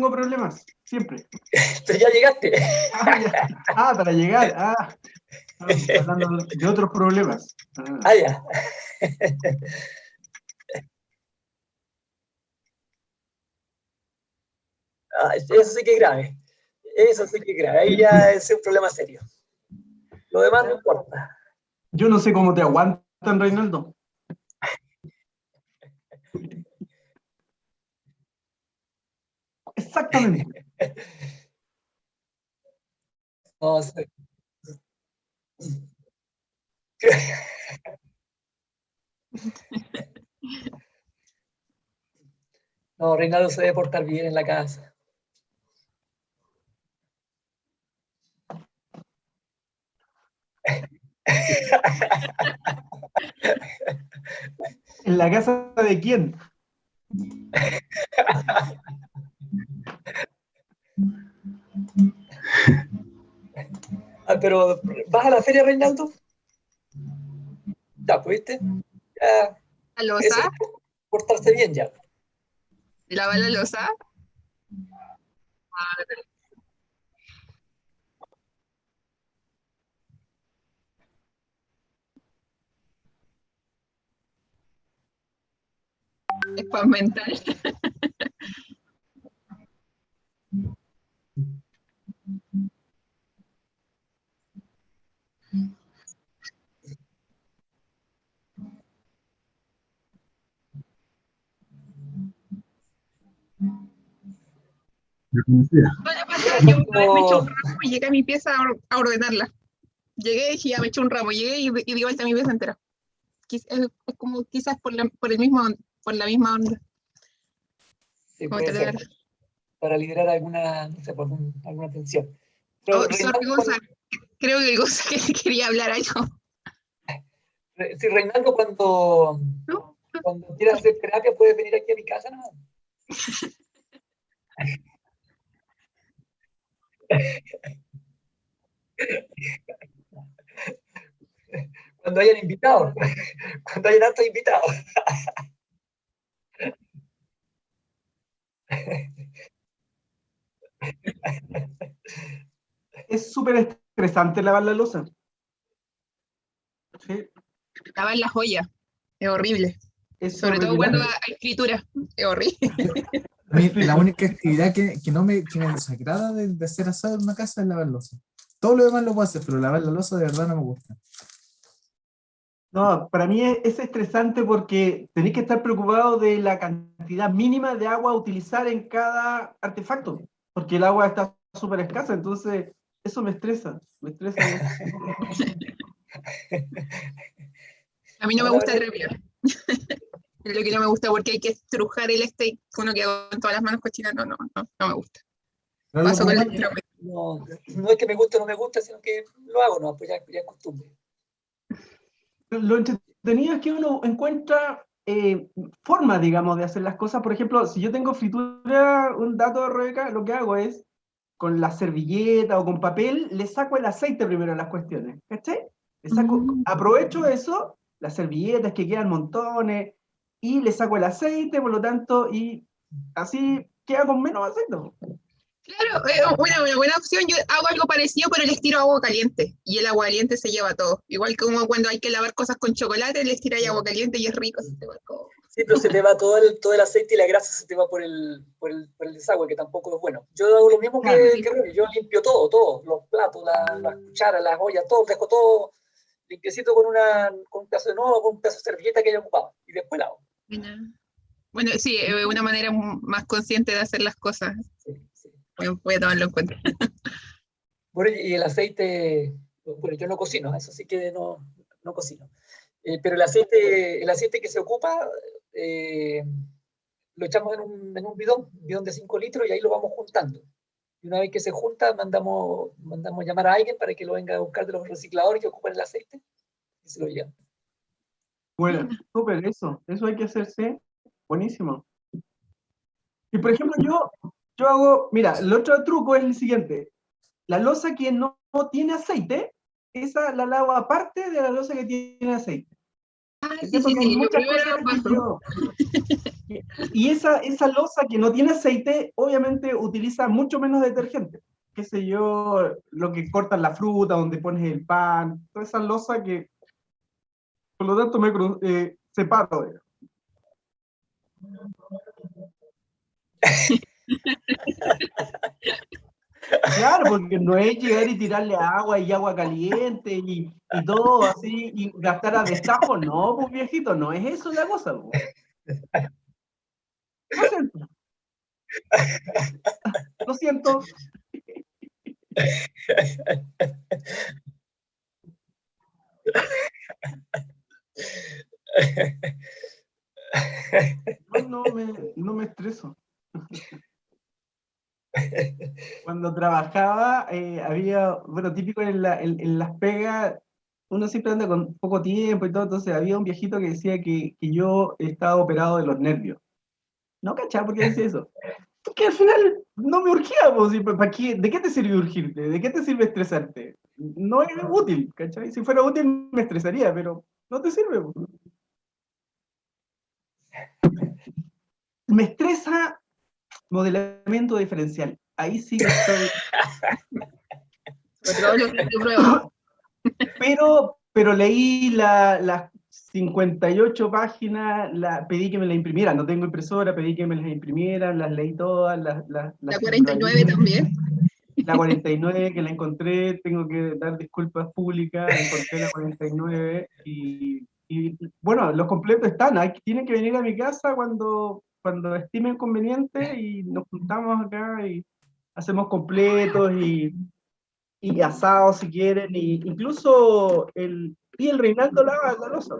tengo problemas, siempre. Entonces ya llegaste. Para llegar. Hablando de otros problemas. Ya. Eso sí que es grave. Eso sí que es grave. Ahí ya es un problema serio. Lo demás no importa. Yo no sé cómo te aguantan, Reinaldo. Exactamente. No sé. No, Reinaldo se debe portar bien en la casa. ¿En la casa de quién? Pero, ¿vas a la feria, Reinaldo? Ya, pues, ¿viste? Ya, ¿La eso es losa? portarse bien ya. ¿Lava la losa? Es paz mental. Bueno, yo una vez me eché un ramo y llegué a mi pieza a ordenarla. Llegué y dije, ya me eché un ramo. Llegué y di vuelta a mi pieza entera. Es como quizás por la misma onda. Sí, Como puede ser. tratar. Para liberar alguna, no sé, alguna tensión. Oh, Pero sorry, Gonza. Creo que el Gonza quería hablar algo. Si Reinaldo cuando quiera hacer terapia puede venir aquí a mi casa, ¿no? Cuando hayan invitados, cuando hayan tantos invitados. Es súper estresante lavar la losa. Sí. Lavar las joyas. Es horrible. Sobre todo cuando hay escritura. Es horrible. A mí, la única actividad que me desagrada de hacer asado en una casa es lavar losa. Todo lo demás lo puedo hacer, pero lavar la losa de verdad no me gusta. No, para mí es estresante porque tenéis que estar preocupado de la cantidad mínima de agua a utilizar en cada artefacto, porque el agua está súper escasa, entonces eso me estresa mucho. A mí no me gusta trapear. Es lo que no me gusta porque hay que estrujar el steak. Uno que hago con todas las manos cochinas, no me gusta. No, Paso con el no es que me guste o no me guste, sino que lo hago, no, pues ya es costumbre. Lo entretenido es que uno encuentra formas, digamos, de hacer las cosas. Por ejemplo, si yo tengo fritura, un dato de Rebeca, lo que hago es, con la servilleta o con papel, le saco el aceite primero a las cuestiones, ¿cachai? Aprovecho eso, las servilletas que quedan montones, y le saco el aceite, por lo tanto, y así queda con menos aceite. Claro, una buena opción. Yo hago algo parecido, pero les tiro agua caliente. Y el agua caliente se lleva todo. Igual como cuando hay que lavar cosas con chocolate, les tiráis agua caliente y es rico. Sí, pero se te va todo el aceite y la grasa se te va por el desagüe, que tampoco es bueno. Yo hago lo mismo que yo limpio todo, los platos, las cucharas, las ollas, todo, dejo todo limpiecito con un pedazo de nuevo, con un pedazo de servilleta que haya ocupado, y después lavo. Bueno, sí, una manera más consciente de hacer las cosas. Sí. Voy a tomarlo en cuenta. Bueno, y el aceite, bueno, yo no cocino, eso sí que no cocino. Pero el aceite que se ocupa, lo echamos en un bidón de 5 litros, y ahí lo vamos juntando. Y una vez que se junta, mandamos llamar a alguien para que lo venga a buscar de los recicladores que ocupan el aceite y se lo llevan. Bueno, súper, eso hay que hacerse. Buenísimo. Y por ejemplo, yo hago, mira, el otro truco es el siguiente. La loza que no tiene aceite, esa la lavo aparte de la loza que tiene aceite. Sí, Porque hay muchas primero cosas que yo... Y esa loza que no tiene aceite, obviamente utiliza mucho menos detergente. Qué sé yo, lo que cortan la fruta, donde pones el pan, toda esa loza que, por lo tanto, me separo. Claro, porque no es llegar y tirarle agua y agua caliente y todo así, y gastar a destajo, no, pues viejito, no es eso la cosa, pues. Lo siento, lo siento. No me estreso. Cuando trabajaba, había, bueno, típico en las pegas, uno siempre anda con poco tiempo y todo, entonces había un viejito que decía que yo estaba operado de los nervios. ¿No cachaba por qué decía eso? Porque al final no me urgía, pues, ¿para qué? ¿De qué te sirve urgirte? ¿De qué te sirve estresarte? No es útil, ¿cachai? Si fuera útil me estresaría, pero no te sirve, pues. Me estresa modelamiento diferencial. Ahí sí que estoy. Sobre todo los de prueba. Pero leí las 58 páginas, pedí que me las imprimieran. No tengo impresora, pedí que me las imprimieran, las leí todas, La las 49 centralicé. también. La 49 que la encontré, tengo que dar disculpas públicas, encontré la 49 y bueno, los completos están, tienen que venir a mi casa cuando estimen conveniente y nos juntamos acá y hacemos completos y asados si quieren, y incluso el Reinaldo lava la loza.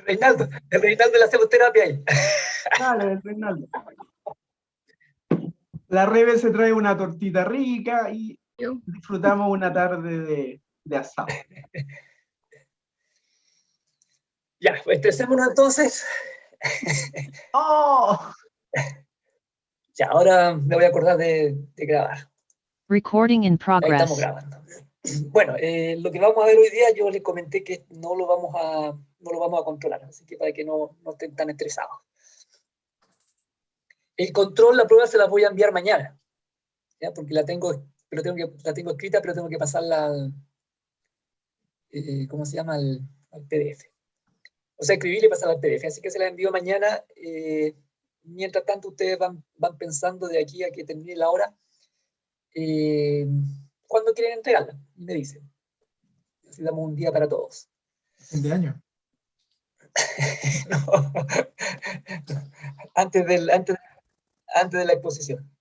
Reinaldo, el Reinaldo le hacemos terapia ahí. Dale, el Reinaldo. La Rebe se trae una tortita rica y Yo, disfrutamos una tarde de asado. Ya, pues estresémonos entonces. ¡Oh! Ya, ahora me voy a acordar de grabar. Recording in Ahí estamos progress. grabando. Bueno, lo que vamos a ver hoy día, yo les comenté que no lo vamos a controlar, así que para que no estén tan estresados. El control, la prueba se la voy a enviar mañana, ¿ya? Porque la tengo escrita, pero tengo que pasarla al, ¿cómo se llama? Al PDF. O sea, escribirle y pasarla al PDF. Así que se la envío mañana. Mientras tanto, ustedes van pensando de aquí a que termine la hora, ¿cuándo quieren entregarla? Y me dicen. Así damos un día para todos. Fin de año. No. antes de la exposición.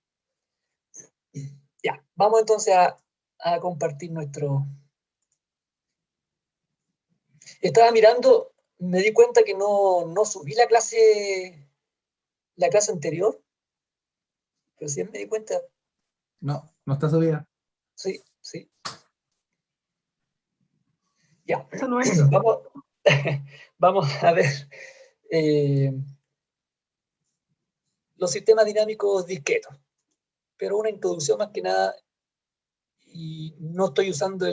Ya, vamos entonces a compartir nuestro... Estaba mirando, me di cuenta que no subí la clase anterior. Recién me di cuenta. No, no está subida. Sí, sí. Ya, Esa no es. vamos a ver los sistemas dinámicos discretos. Pero una introducción más que nada, y no estoy usando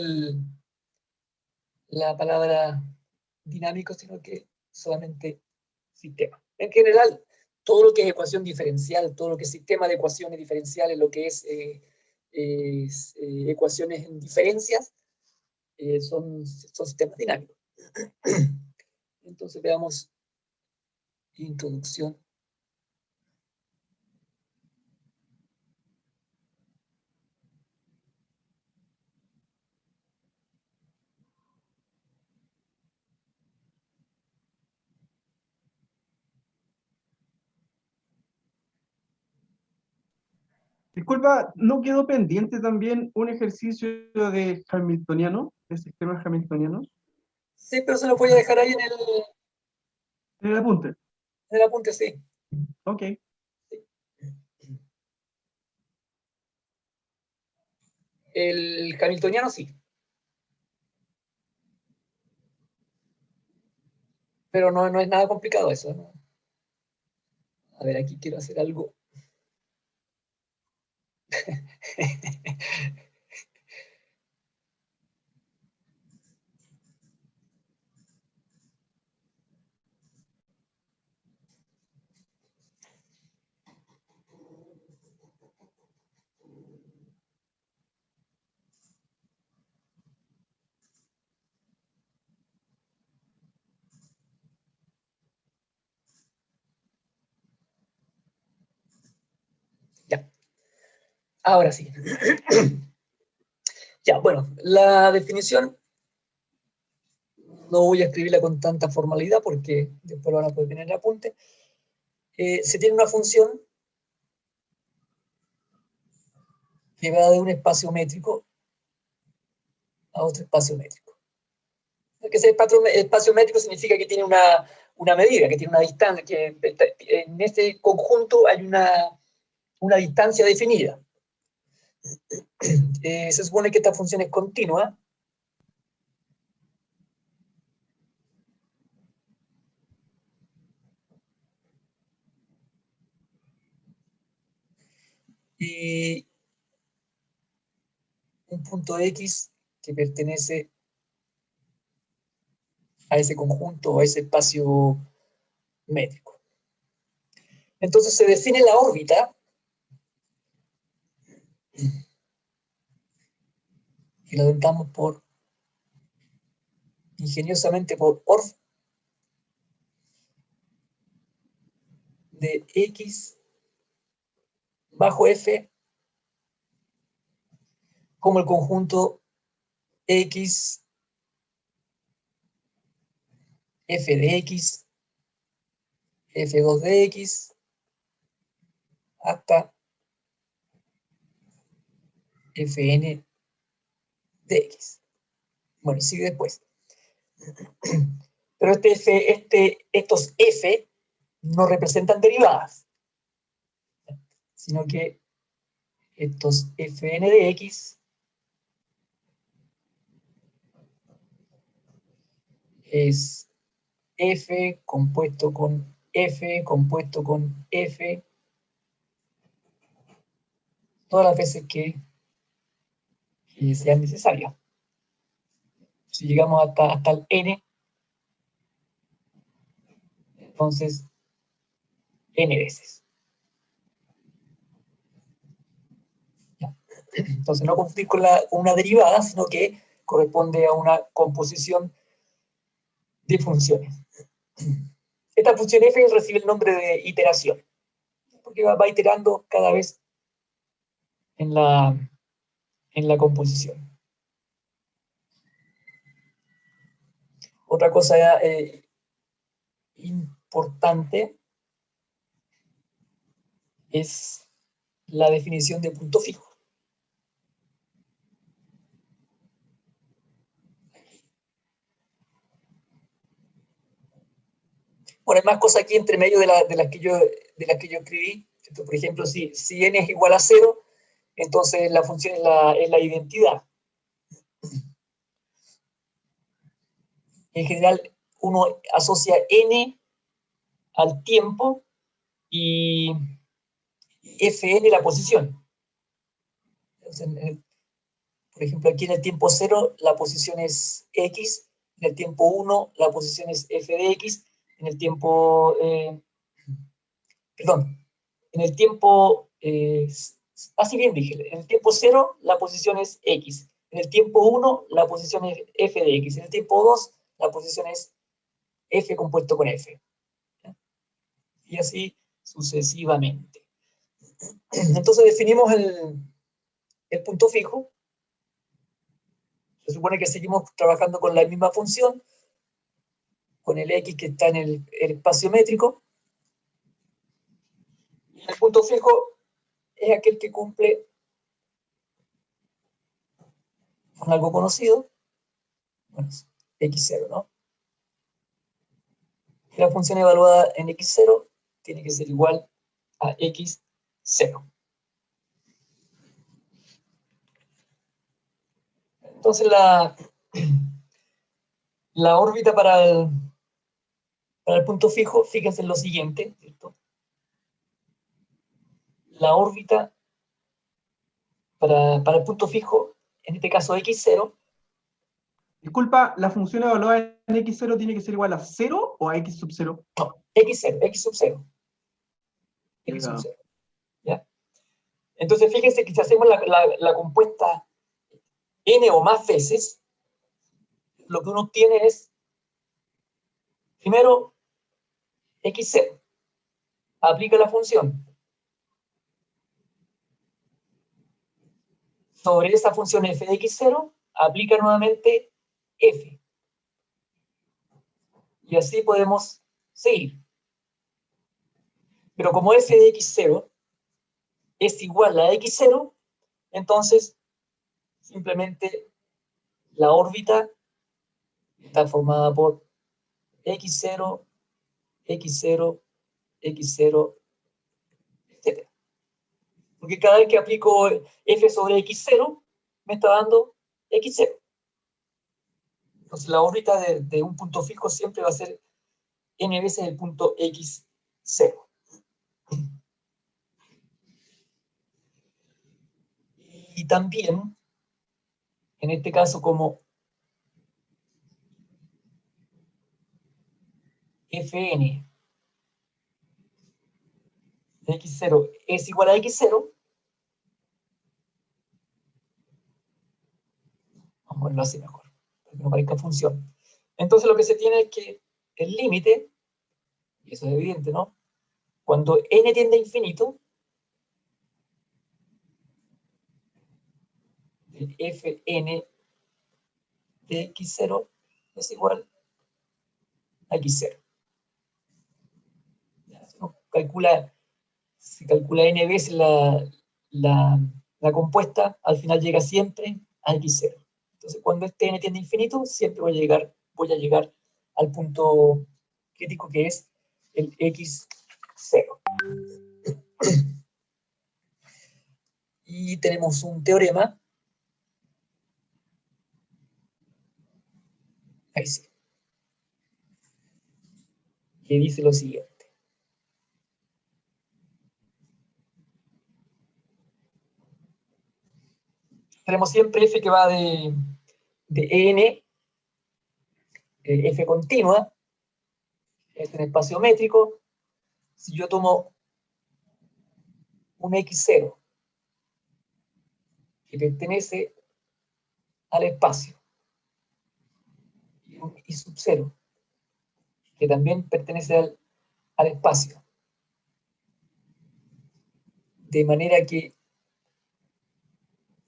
la palabra dinámico, sino que solamente sistema. En general, todo lo que es ecuación diferencial, todo lo que es sistema de ecuaciones diferenciales, lo que es ecuaciones en diferencias, son sistemas dinámicos. Entonces veamos introducción. Disculpa, ¿no quedó pendiente también un ejercicio de Hamiltoniano, de sistemas hamiltonianos? Sí, pero se lo voy a dejar ahí En el apunte. en el apunte, sí. Ok. El hamiltoniano sí. Pero no es nada complicado eso, ¿no? A ver, aquí quiero hacer algo. Ahora sí. Ya, bueno, la definición no voy a escribirla con tanta formalidad porque después lo van a poder tener en apunte. Se tiene una función que va de un espacio métrico a otro espacio métrico. Que ese espacio métrico significa que tiene una medida, que tiene una distancia, que en este conjunto hay una distancia definida. Se supone que esta función es continua. Y un punto X que pertenece a ese conjunto, a ese espacio métrico. Entonces se define la órbita, y la dentamos ingeniosamente por orf de X bajo F como el conjunto X, F de X, F2 de X, hasta Fn de X. Bueno, y sigue después. Pero estos F no representan derivadas, sino que estos Fn de X es F compuesto con F compuesto con F todas las veces que sean necesarias. Si llegamos hasta el n, entonces n veces. ¿Ya? Entonces no confundir con una derivada, sino que corresponde a una composición de funciones. Esta función f recibe el nombre de iteración, porque va iterando cada vez en la composición. Otra cosa importante es la definición de punto fijo. Bueno, hay más cosas aquí entre medio de las que yo escribí. Por ejemplo, si n es igual a 0, entonces la función es la identidad. En general, uno asocia n al tiempo y fn la posición. Entonces, por ejemplo, aquí en el tiempo 0 la posición es x, en el tiempo 1 la posición es f de x, en el tiempo, en el tiempo, así bien dije, en el tiempo 0 la posición es x, en el tiempo 1 la posición es f de x, en el tiempo 2 la posición es f compuesto con f. ¿Ya? Y así sucesivamente. Entonces definimos el punto fijo. Se supone que seguimos trabajando con la misma función, con el x que está en el espacio métrico. Y el punto fijo es aquel que cumple con algo conocido, bueno, x0, ¿no? Y la función evaluada en x0 tiene que ser igual a x0. Entonces la órbita para el punto fijo, fíjense en lo siguiente, ¿cierto? La órbita para el punto fijo, en este caso x0. Disculpa, ¿la función evaluada en x0 tiene que ser igual a 0 o a x sub 0? No, x0, x sub 0. X sub 0. ¿Ya? Entonces fíjense que si hacemos la compuesta n o más veces, lo que uno obtiene es, primero, x0. Aplica la función. sobre esa función f de x0, aplica nuevamente f. Y así podemos seguir. Pero como f de x0 es igual a x0, entonces simplemente la órbita está formada por x0, x0, x0, etc. Porque cada vez que aplico f sobre x0, me está dando x0. Entonces la órbita de un punto fijo siempre va a ser n veces el punto x0. Y también, en este caso, como fn de x0 es igual a x0, vamos a verlo así mejor, para que no parezca función. Entonces lo que se tiene es que el límite, y eso es evidente, ¿no? Cuando n tiende a infinito, el fn de x0 es igual a x0. Se calcula n veces la compuesta, al final llega siempre a x0. Entonces, cuando este n tiende a infinito, siempre voy a llegar al punto crítico que es el x0. Y tenemos un teorema. Ahí sí. Que dice lo siguiente. Tenemos siempre f que va de n, f continua, en espacio métrico. Si yo tomo un x0 que pertenece al espacio y un y sub 0 que también pertenece al espacio, de manera que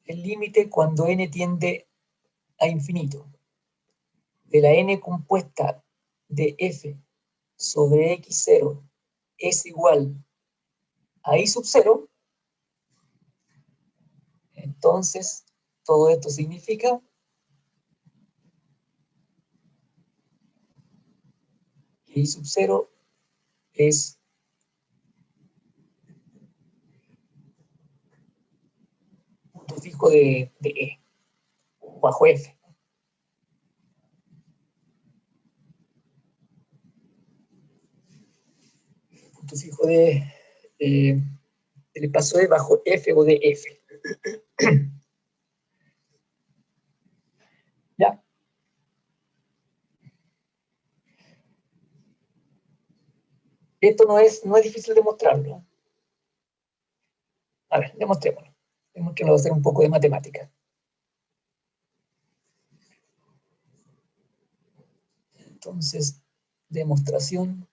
el límite cuando n tiende a infinito de la n compuesta de f sobre x0 es igual a i sub 0, entonces todo esto significa que i sub 0 es punto fijo de E bajo F. Punto fijo del espacio E bajo F o de F. ¿Ya? Esto no es difícil demostrarlo. A ver, demostrémoslo. Tenemos que hacer un poco de matemática. Entonces, demostración.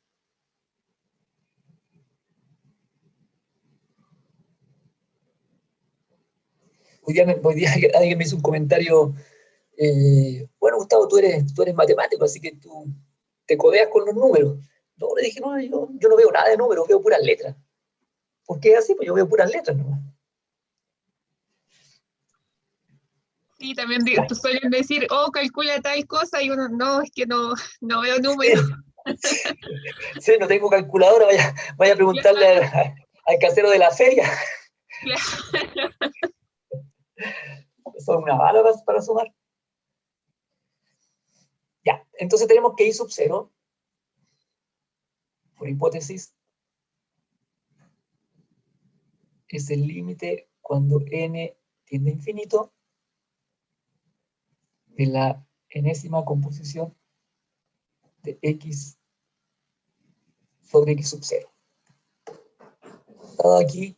Hoy día alguien me hizo un comentario. Bueno, Gustavo, tú eres matemático, así que tú te codeas con los números. No, le dije, no, yo no veo nada de números, veo puras letras. ¿Por qué es así? Pues yo veo puras letras nomás. Sí, también suelen decir, oh, calcula tal cosa, y uno, no, es que no veo números. Sí, no tengo calculadora, vaya a preguntarle al casero de la feria. Son una bala para sumar. Ya, entonces tenemos que i sub 0, por hipótesis, es el límite cuando n tiende a infinito de la enésima composición de x sobre x sub 0. Dado aquí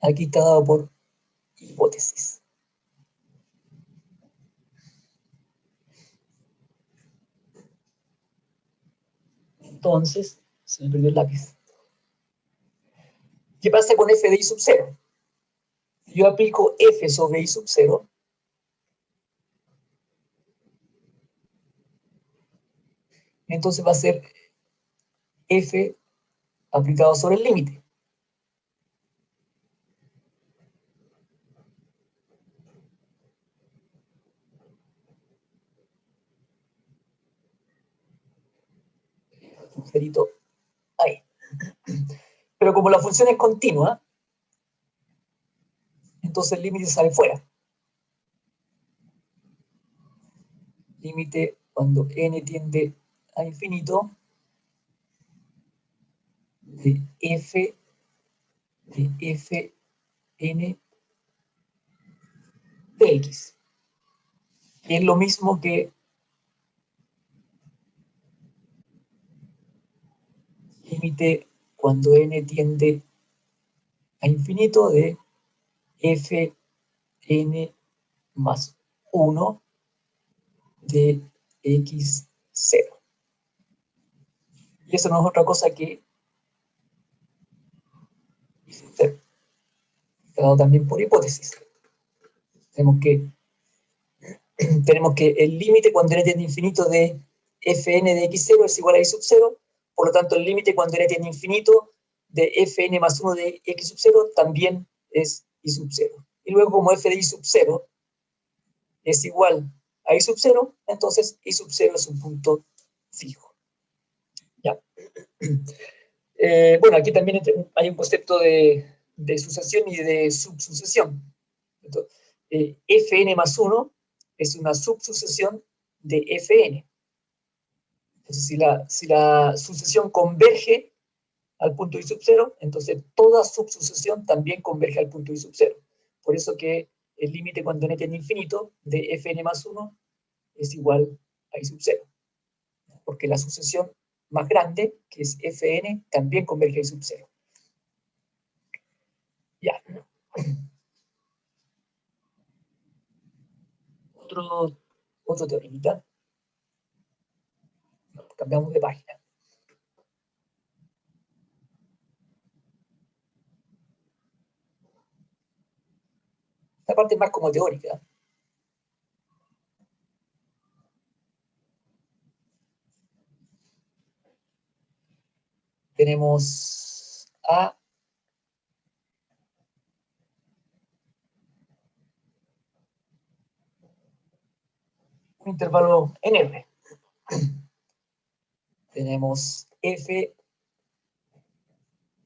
está dado por hipótesis. Entonces, se me perdió el lápiz. ¿Qué pasa con f de i sub 0? yo aplico f sobre i sub 0, entonces va a ser f aplicado sobre el límite. Agujerito ahí. Pero como la función es continua, entonces el límite sale fuera. Límite cuando n tiende a infinito de f n de x. Y es lo mismo que límite cuando n tiende a infinito de f n más 1 de x0. Y eso no es otra cosa que i0. Dado también por hipótesis. Tenemos que el límite cuando n tiende a infinito de fn de x0 es igual a i sub 0, por lo tanto el límite cuando n tiende a infinito de fn más 1 de x sub 0 también es i sub 0. Y luego como f de i sub 0 es igual a i sub 0, entonces i sub 0 es un punto fijo. ¿Ya? Bueno, aquí también hay un concepto de sucesión y de subsucesión. Entonces, fn más 1 es una subsucesión de fn. Entonces, si la sucesión converge al punto i sub 0, entonces toda subsucesión también converge al punto i sub 0. Por eso que el límite cuando n tiende a infinito de fn más 1 es igual a i sub 0. Porque la sucesión más grande, que es fn, también converge a i sub 0. Ya. Otro teoremita. Cambiamos de página. Esta parte es más como teórica. Tenemos A un intervalo en R. Tenemos F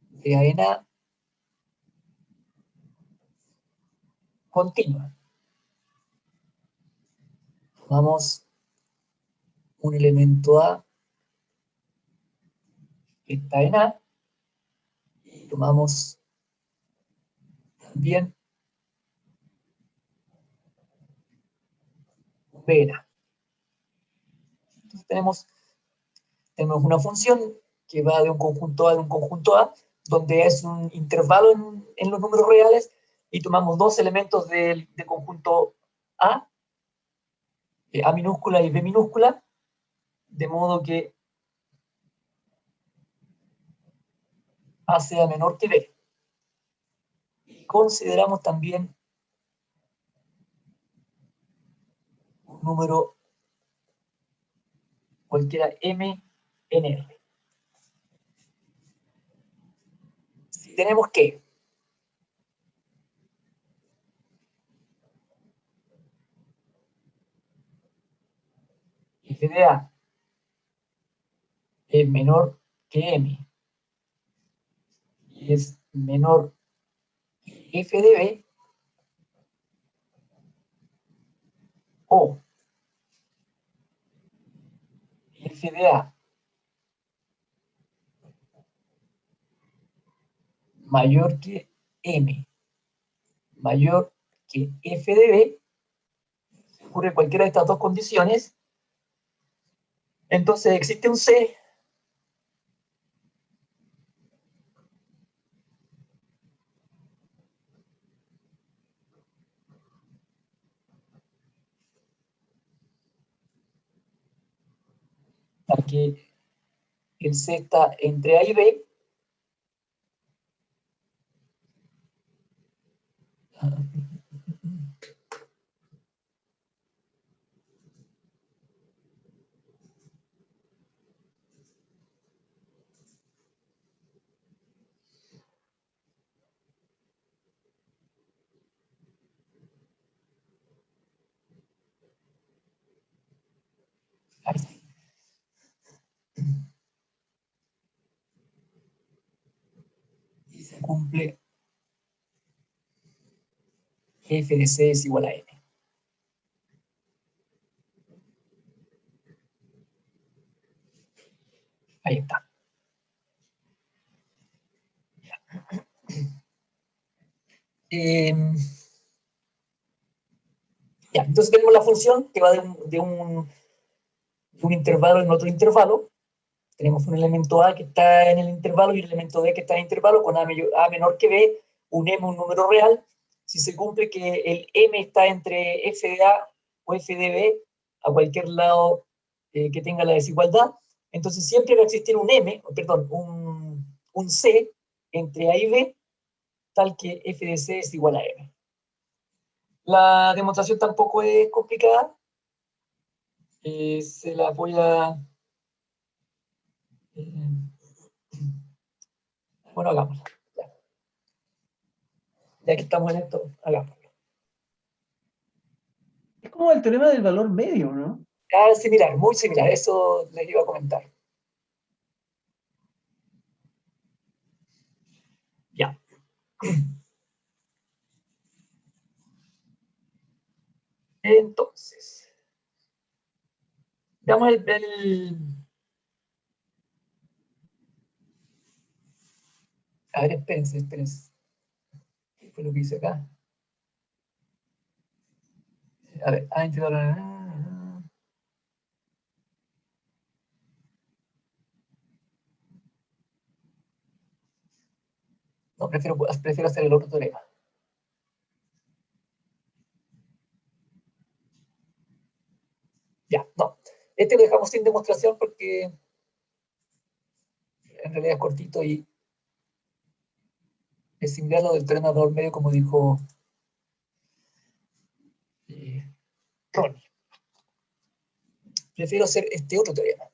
de A en A continua. Tomamos un elemento A que está en A y tomamos también B en A. Entonces tenemos una función que va de un conjunto A de un conjunto A, donde es un intervalo en los números reales, y tomamos dos elementos de conjunto A, A minúscula y B minúscula, de modo que A sea menor que B. Y consideramos también un número cualquiera M en R. Si tenemos que f de A es menor que M y es menor que f de B, o f de A mayor que M, mayor que f de B, si ocurre cualquiera de estas dos condiciones, entonces existe un C para que el C está entre A y B, Ahí sí. Y se cumple f de c es igual a n. Ahí está. Ya, entonces tenemos la función que va de un intervalo en otro intervalo. Tenemos un elemento A que está en el intervalo y un elemento B que está en el intervalo con A menor que B, un M, un número real. Si se cumple que el M está entre f de A o f de B, a cualquier lado que tenga la desigualdad, entonces siempre va a existir un M, perdón, un C entre A y B, tal que f de C es igual a M. La demostración tampoco es complicada. Se la voy a... bueno, hagámosla. Ya que estamos en esto, hagámoslo. Es como el teorema del valor medio, ¿no? Ah, similar, muy similar, eso les iba a comentar. Ya. Entonces, veamos a ver, espérense. ¿Qué fue lo que hice acá? A ver, no, prefiero hacer el otro teorema. Ya, no. Este lo dejamos sin demostración porque en realidad es cortito y es similar a lo del teorema de valor medio, como dijo Ronnie. Prefiero hacer este otro teorema.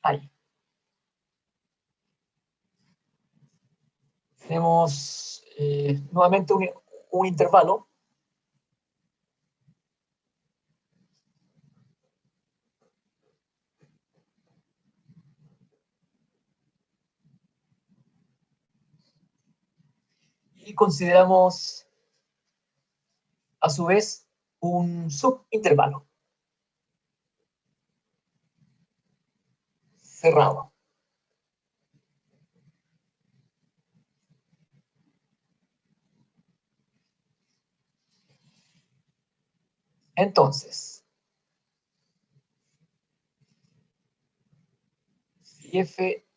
Ahí. Tenemos nuevamente un intervalo. Y consideramos, a su vez, un subintervalo cerrado. Entonces, si f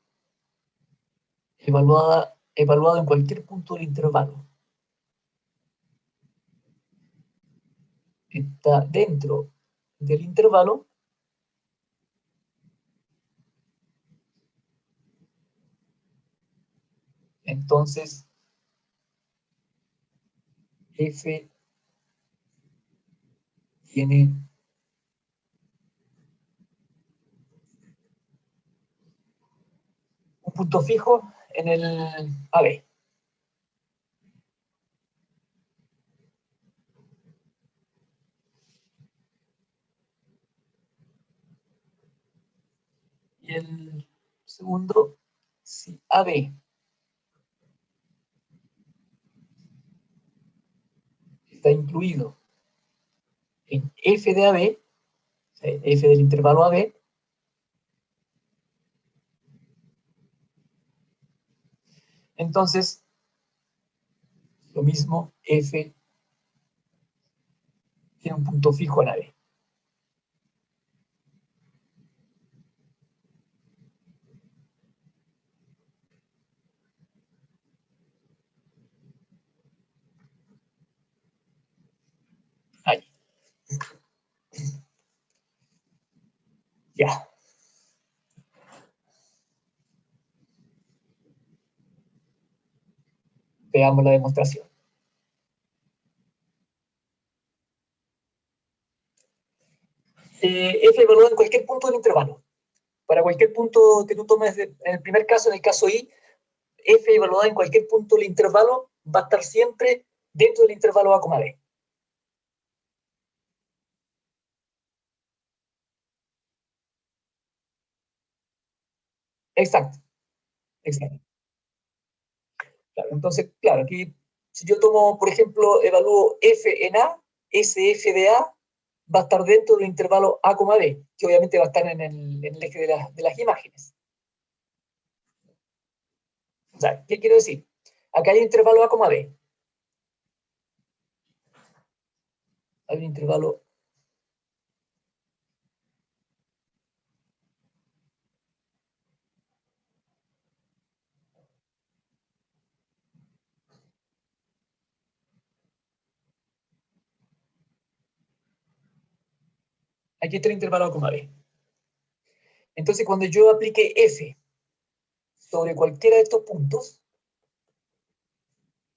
evaluado en cualquier punto del intervalo está dentro del intervalo, entonces f tiene un punto fijo en el AB. Y el segundo, si AB está incluido en f de AB, o sea, f del intervalo AB, entonces lo mismo, f tiene un punto fijo en AB. Ahí. Ya. Veamos la demostración. F evaluado en cualquier punto del intervalo. Para cualquier punto que tú tomes, en el primer caso, en el caso I, F evaluada en cualquier punto del intervalo va a estar siempre dentro del intervalo A, B. Exacto, exacto. Claro, entonces, claro, aquí, si yo tomo, por ejemplo, evalúo F en A, ese F de A va a estar dentro del intervalo A, B, que obviamente va a estar en el eje de las imágenes. O sea, ¿qué quiero decir? Acá hay un intervalo A, B. Hay un intervalo. Aquí está el intervalo A, B. Entonces, cuando yo aplique F sobre cualquiera de estos puntos,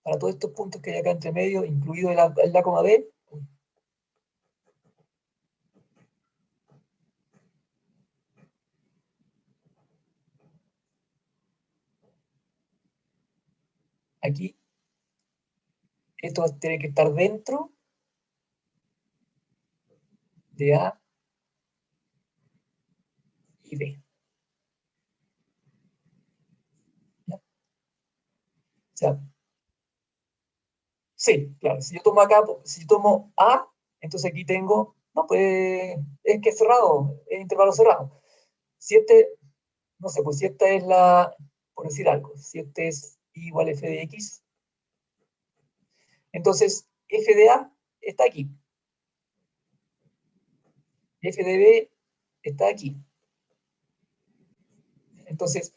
para todos estos puntos que hay acá entre medio, incluido el A, B, aquí, esto va a tener que estar dentro de A y B. ¿Ya? O sea, sí, claro, si yo tomo acá, si yo tomo A, entonces aquí tengo, no, pues es que es cerrado, es intervalo cerrado. Si este, no sé, pues si esta es la, por decir algo, si este es igual a f de x, entonces f de A está aquí, f de B está aquí. Entonces,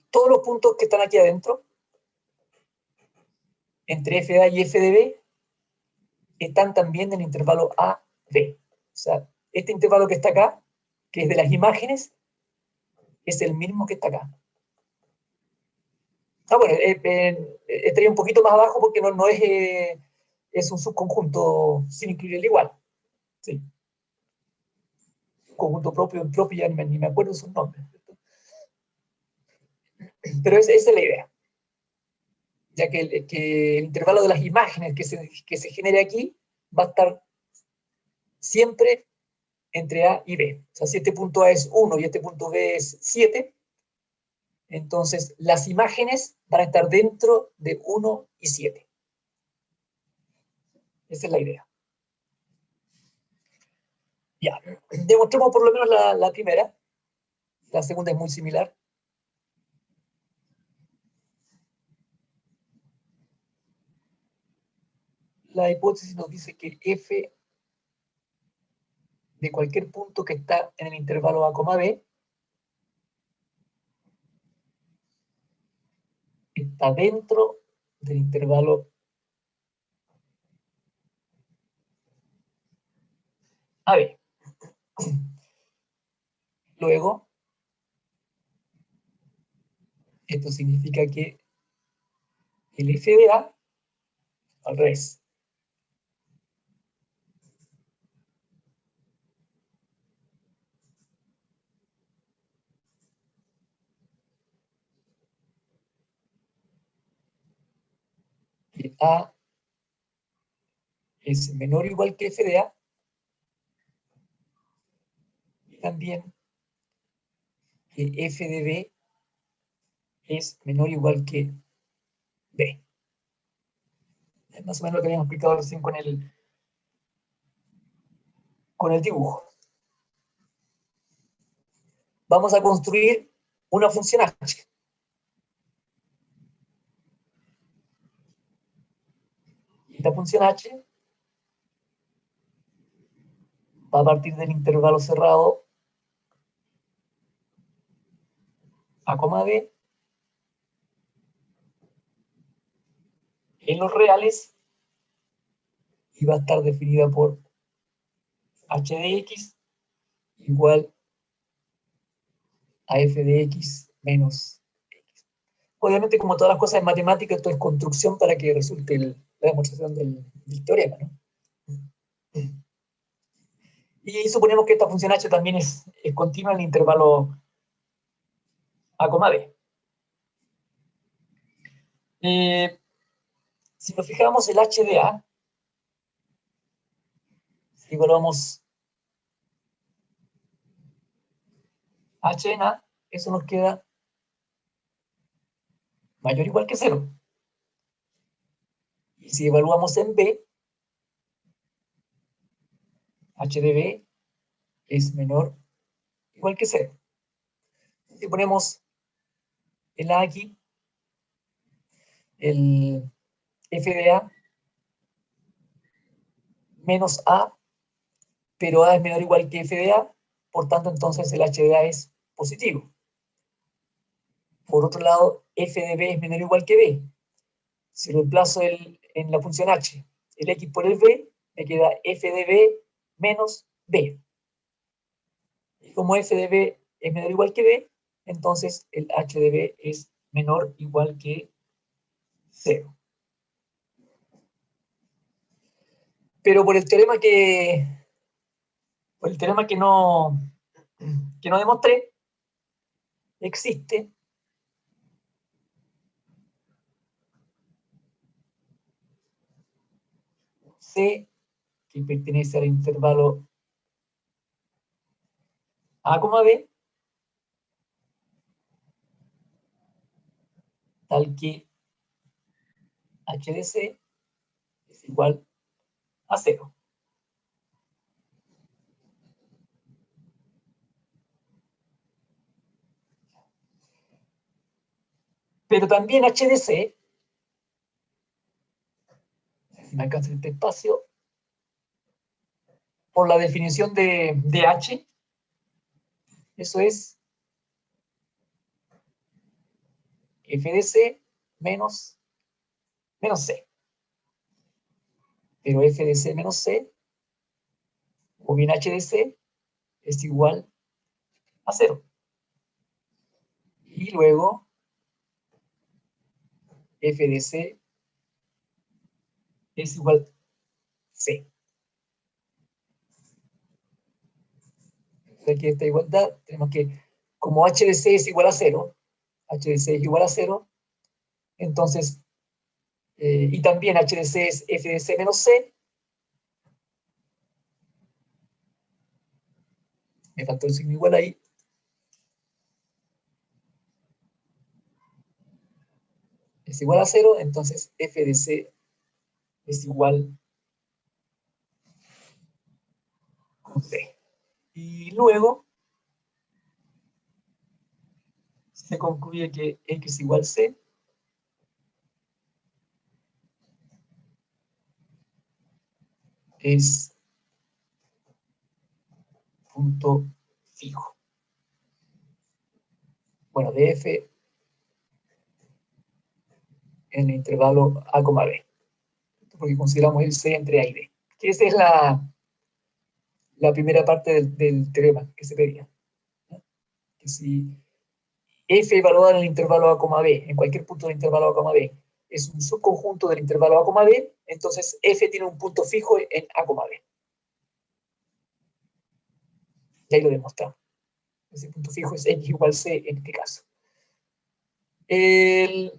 todos los puntos que están aquí adentro, entre f de A y f de B, están también en el intervalo A, B. O sea, este intervalo que está acá, que es de las imágenes, es el mismo que está acá. Ah, bueno, estaría un poquito más abajo porque no es, es un subconjunto sin incluir el igual. Sí. Un conjunto propio ya ni me acuerdo sus nombres. Pero esa es la idea. Ya que el intervalo de las imágenes que se genere aquí va a estar siempre entre A y B. O sea, si este punto A es 1 y este punto B es 7, entonces las imágenes van a estar dentro de 1 y 7. Esa es la idea. Ya, demostremos por lo menos la primera. La segunda es muy similar. La hipótesis nos dice que f de cualquier punto que está en el intervalo A, B está dentro del intervalo AB. Luego, esto significa que el f de A, al revés, que A es menor o igual que f de A, y también que f de B es menor o igual que B. Es más o menos lo que habíamos explicado recién con el dibujo. Vamos a construir una función h. Esta función h va a partir del intervalo cerrado A, B en los reales y va a estar definida por h de x igual a f de x menos x. Obviamente, como todas las cosas en matemáticas, esto es construcción para que resulte la demostración del teorema, ¿no? Y suponemos que esta función h también es continua en el intervalo a, b. Si nos fijamos el h de a, si evaluamos h en a, eso nos queda mayor o igual que 0. Y si evaluamos en b, h de b es menor o igual que 0. Si ponemos el a aquí, el f de a menos a, pero a es menor o igual que f de a, por tanto entonces el h de a es positivo. Por otro lado, f de b es menor o igual que b. Si reemplazo en la función h el x por el b, me queda f de b menos b. Y como f de b es menor o igual que b, entonces el h de b es menor o igual que 0. Pero por el teorema que no demostré, existe C que pertenece al intervalo A, B, tal que h de c es igual a 0. Pero también h de c, si me alcanza este espacio, por la definición de h, eso es f de c menos c. Pero f de c menos c, o bien h de c, es igual a 0. Y luego f de c es igual a c. Aquí esta igualdad, tenemos que, como h de c es igual a 0, h de c es igual a 0, entonces, y también h de c es f de c menos c, me faltó el signo igual ahí, es igual a 0, entonces f de c es igual a c. Y luego se concluye que x igual c es punto fijo. Bueno, de f en el intervalo a, b, porque consideramos el c entre a y b. Que esa es la primera parte del teorema que se pedía. Que si f evaluada en el intervalo a, b, en cualquier punto del intervalo a, b, es un subconjunto del intervalo a, b, entonces f tiene un punto fijo en a, b. Y ahí lo demostramos. Ese punto fijo es x igual c en este caso. El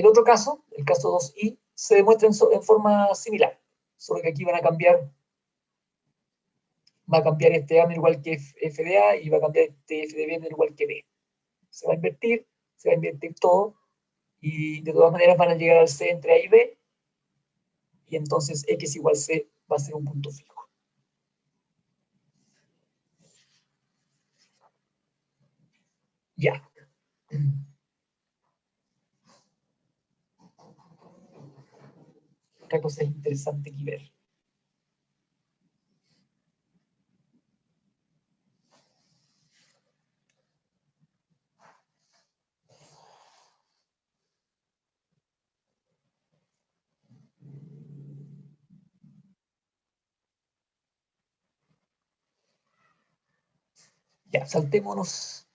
otro caso, el caso 2i, se demuestra en forma similar, solo que aquí va a cambiar este a menor igual que f de a y va a cambiar este f de b menor igual que b. Se va a invertir todo, y de todas maneras van a llegar al c entre a y b, y entonces x igual c va a ser un punto fijo. Ya. Otra cosa interesante que ver. Ya, saltémonos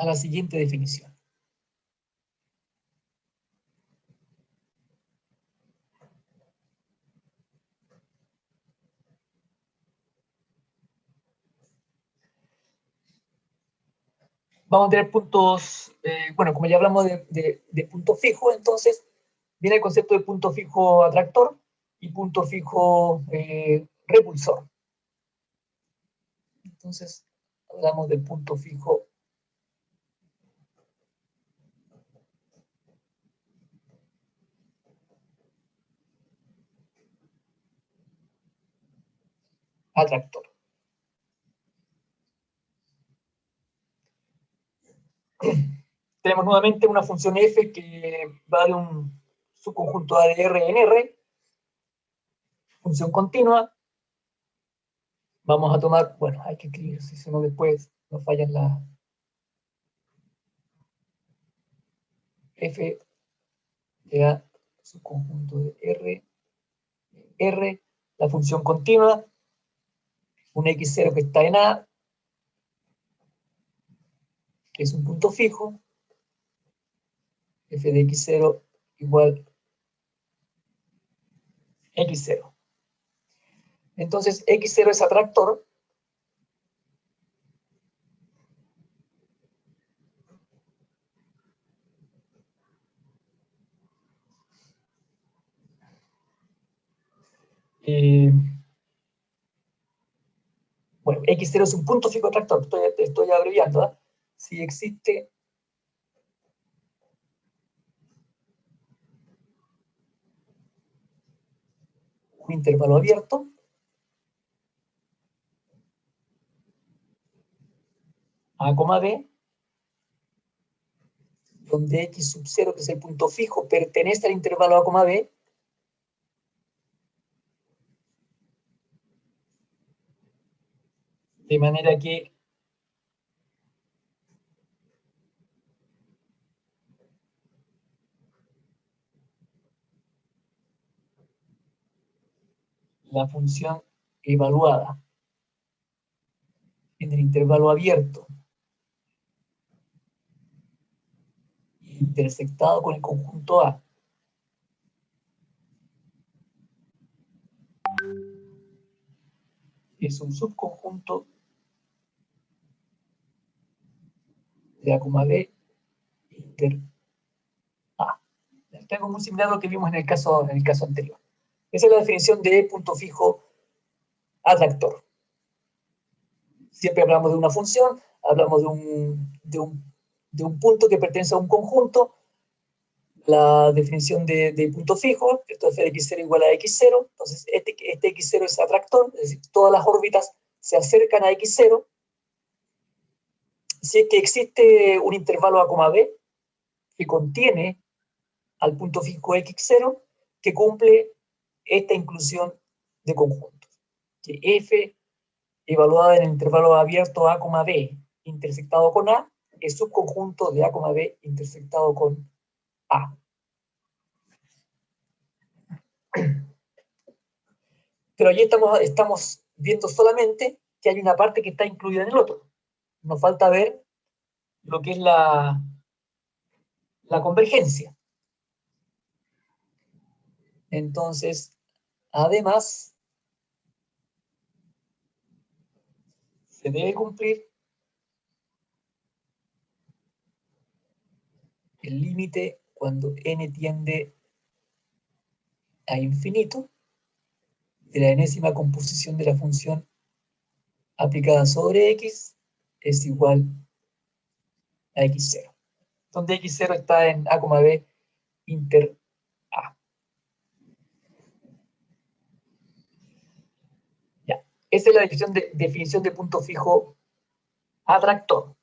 a la siguiente definición. Vamos a tener puntos, bueno, como ya hablamos de punto fijo, entonces viene el concepto de punto fijo atractor y punto fijo repulsor. Entonces, hablamos del punto fijo atractor. Tenemos nuevamente una función f que va de un subconjunto A de R en R, función continua. Vamos a tomar, bueno, hay que escribir, si no después nos fallan las f de A subconjunto de R, R, la función continua, un x0 que está en A, que es un punto fijo, f de x0 igual x0. Entonces, x0 es atractor. Bueno, x0 es un punto fijo atractor, estoy abreviando, ¿eh? Si existe un intervalo abierto A, B, donde x sub 0, que es el punto fijo, pertenece al intervalo A, B, de manera que la función evaluada en el intervalo abierto intersectado con el conjunto A es un subconjunto de A, B inter A. Es algo muy similar a lo que vimos en el caso anterior. Esa es la definición de punto fijo atractor. Siempre hablamos de una función, hablamos de un punto que pertenece a un conjunto. La definición de punto fijo, esto es f de x0 igual a x0, entonces este x0 es atractor, es decir, todas las órbitas se acercan a x0, si es que existe un intervalo A, B que contiene al punto fijo x0 que cumple esta inclusión de conjuntos, que f evaluada en el intervalo abierto A, B intersectado con A es subconjunto de A, B intersectado con A. Pero allí estamos viendo solamente que hay una parte que está incluida en el otro. Nos falta ver lo que es la convergencia. Entonces, además, se debe cumplir el límite cuando n tiende a infinito de la enésima composición de la función aplicada sobre x es igual a x0, donde x0 está en A, B inter A. Ya. Esa es la definición de punto fijo atractor.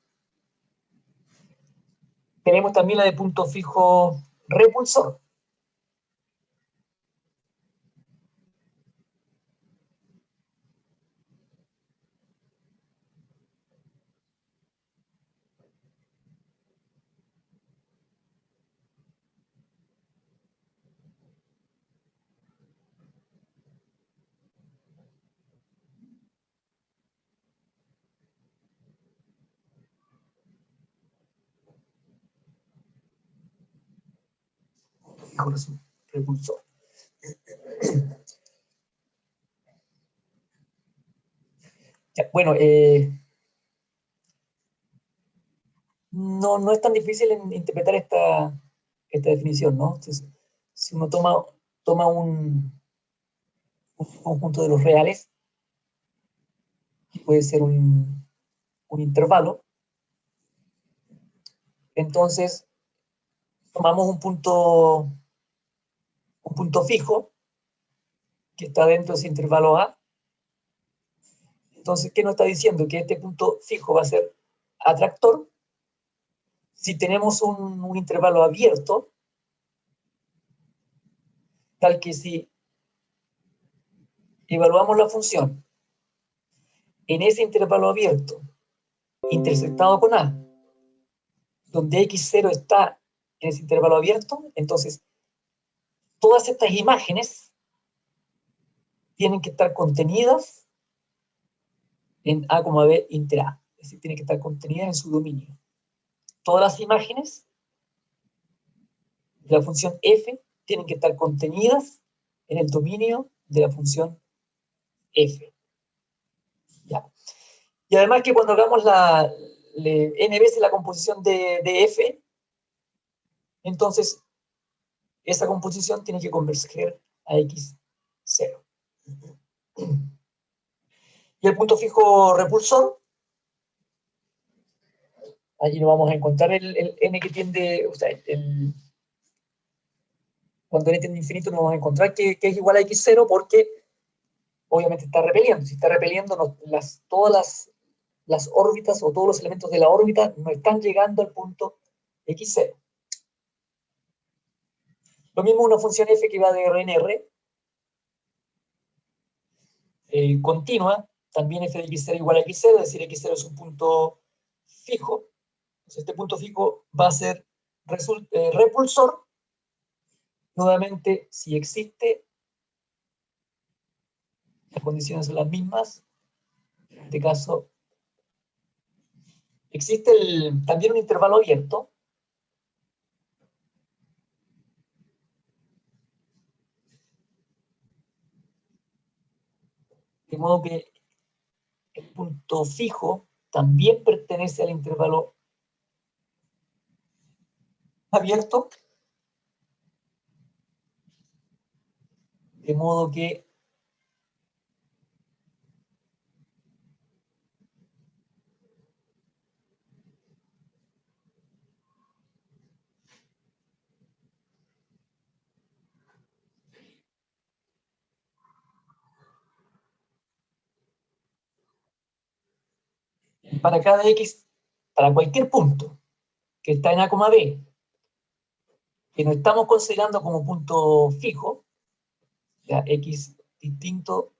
Tenemos también la de punto fijo repulsor. fijo repulsor. Ya, bueno, no es tan difícil interpretar esta definición, ¿no? Entonces, si uno toma un conjunto de los reales, que puede ser un intervalo, entonces tomamos un punto fijo que está dentro de ese intervalo A. Entonces, ¿qué nos está diciendo? Que este punto fijo va a ser atractor. Si tenemos un intervalo abierto, tal que si evaluamos la función en ese intervalo abierto intersectado con A, donde x0 está en ese intervalo abierto, entonces todas estas imágenes tienen que estar contenidas en A, B inter A, es decir, tienen que estar contenidas en su dominio. Todas las imágenes de la función f tienen que estar contenidas en el dominio de la función f. ¿Ya? Y además que cuando hagamos n veces la composición de f, entonces esa composición tiene que converger a x0. Y el punto fijo repulsor, allí nos vamos a encontrar el n que tiende, o sea, cuando n tiende a infinito nos vamos a encontrar que es igual a x0 porque obviamente está repeliendo. Si está repeliendo, todas las órbitas o todos los elementos de la órbita no están llegando al punto x0. Lo mismo una función f que va de R en R, continua, también f de x0 igual a x0, es decir, x0 es un punto fijo. Entonces este punto fijo va a ser repulsor, nuevamente, si existe, las condiciones son las mismas. En este caso, existe también un intervalo abierto, de modo que el punto fijo también pertenece al intervalo abierto, de modo que para cada x, para cualquier punto que está en A, B, que no estamos considerando como punto fijo, ya x distinto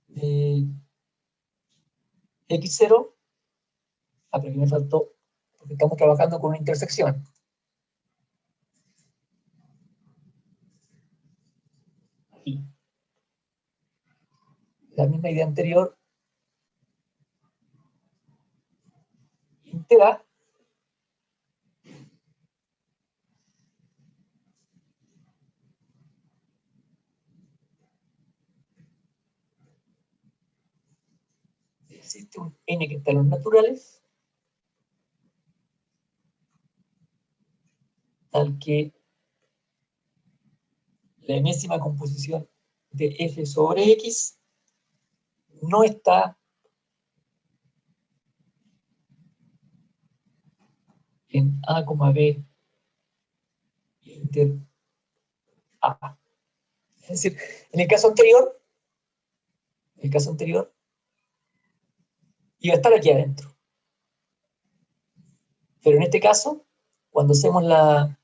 de x0, pero aquí me faltó, porque estamos trabajando con una intersección. Aquí. La misma idea anterior, inter A, existe un n que está en los naturales, tal que la enésima composición de f sobre x no está en A, B inter A. Es decir, en el caso anterior, iba a estar aquí adentro. Pero en este caso, cuando hacemos la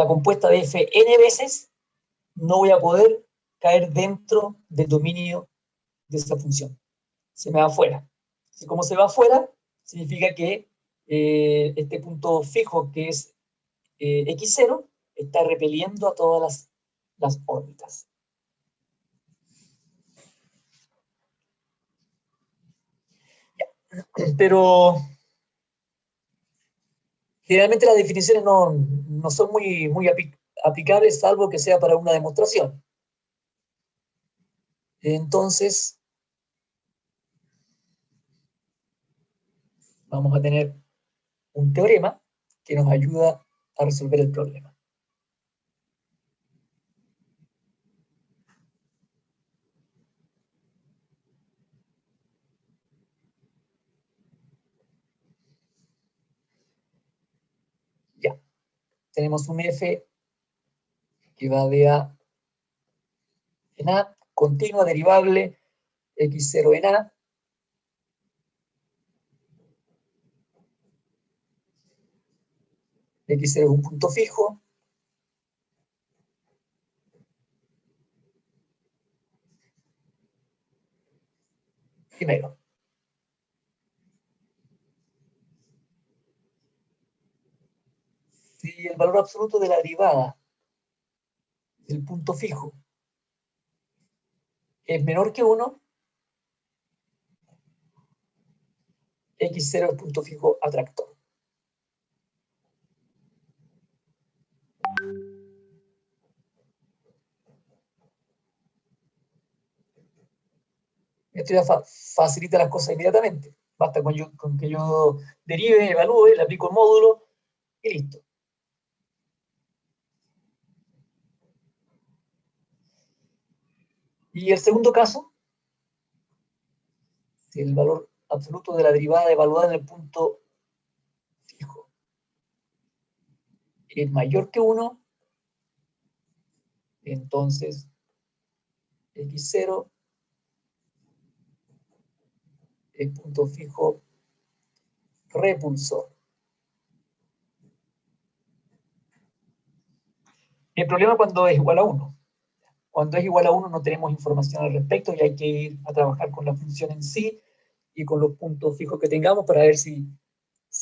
compuesta de f n veces, no voy a poder caer dentro del dominio de esa función. Se me va afuera. Y como se va afuera, significa que este punto fijo, que es x0, está repeliendo a todas las órbitas. Ya. Pero generalmente las definiciones no son muy aplicables salvo que sea para una demostración. Entonces, vamos a tener un teorema que nos ayuda a resolver el problema. Ya, tenemos un f que va de A en A, continua, derivable, x0 en A. X0 es un punto fijo. Primero. Si el valor absoluto de la derivada del punto fijo es menor que 1, x0 es punto fijo atractor. Esto ya facilita las cosas inmediatamente. Basta con que yo derive, evalúe, le aplico el módulo y listo. Y el segundo caso, si el valor absoluto de la derivada evaluada en el punto fijo es mayor que 1, entonces x0 es punto fijo repulsor. El problema cuando es igual a 1. Cuando es igual a 1 no tenemos información al respecto y hay que ir a trabajar con la función en sí y con los puntos fijos que tengamos para ver si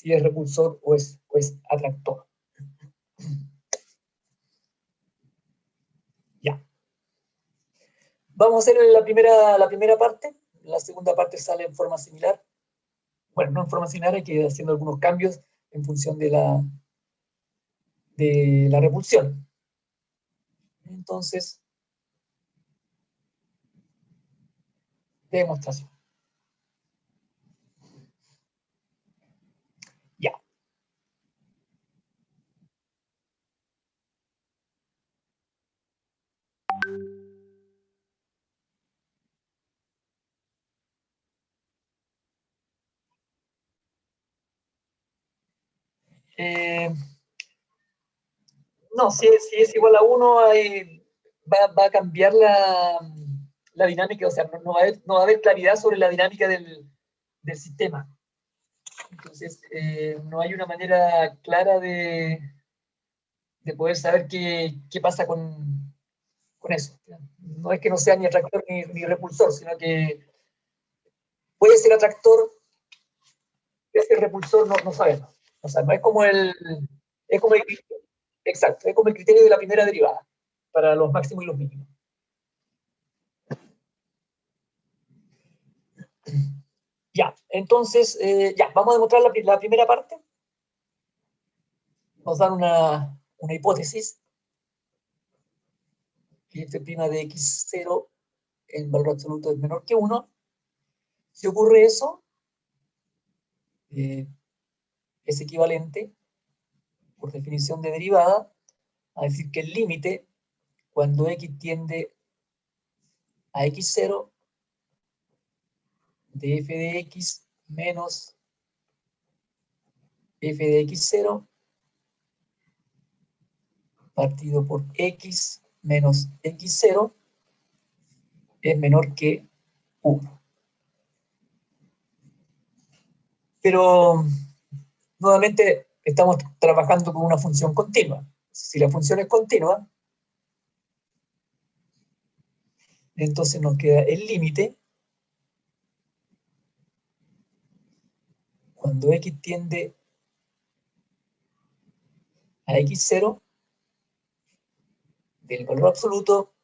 es repulsor o es atractor. Ya. Vamos a hacer la primera parte. La segunda parte sale en forma similar. Bueno, no en forma similar, hay que ir haciendo algunos cambios en función de la repulsión. Entonces, demostración. Ya. No, si es igual a 1, va a cambiar la dinámica, o sea, no va a haber claridad sobre la dinámica del sistema. Entonces, no hay una manera clara de poder saber qué pasa con eso. No es que no sea ni atractor ni repulsor, sino que puede ser atractor, puede ser repulsor, no sabemos. O sea, no es como exacto, es como el criterio de la primera derivada, para los máximos y los mínimos. Ya, entonces, ya, vamos a demostrar la primera parte. Nos dan una hipótesis, que f' de x0 el valor absoluto es menor que 1. Si ocurre eso, es equivalente, por definición de derivada, a decir que el límite, cuando x tiende a x0, de f de x menos f de x0, partido por x menos x0, es menor que 1. Pero, nuevamente, estamos trabajando con una función continua. Si la función es continua, entonces nos queda el límite cuando x tiende a x0 del valor absoluto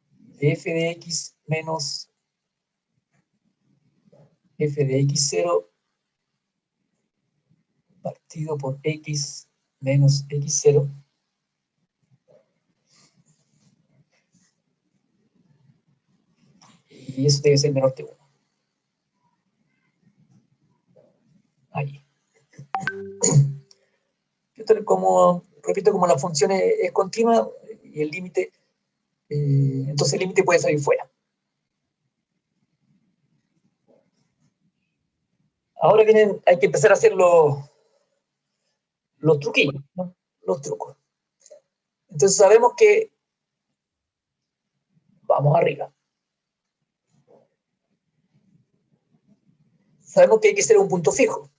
de f de x menos f de x0 partido por x menos x0 Y eso debe ser menor que 1. Ahí. Repito, como la función es continua y el límite, entonces el límite puede salir fuera. Ahora hay que empezar a hacer los truquillos, ¿no? Los trucos. Entonces sabemos que vamos arriba. Sabemos que x0 es un punto fijo.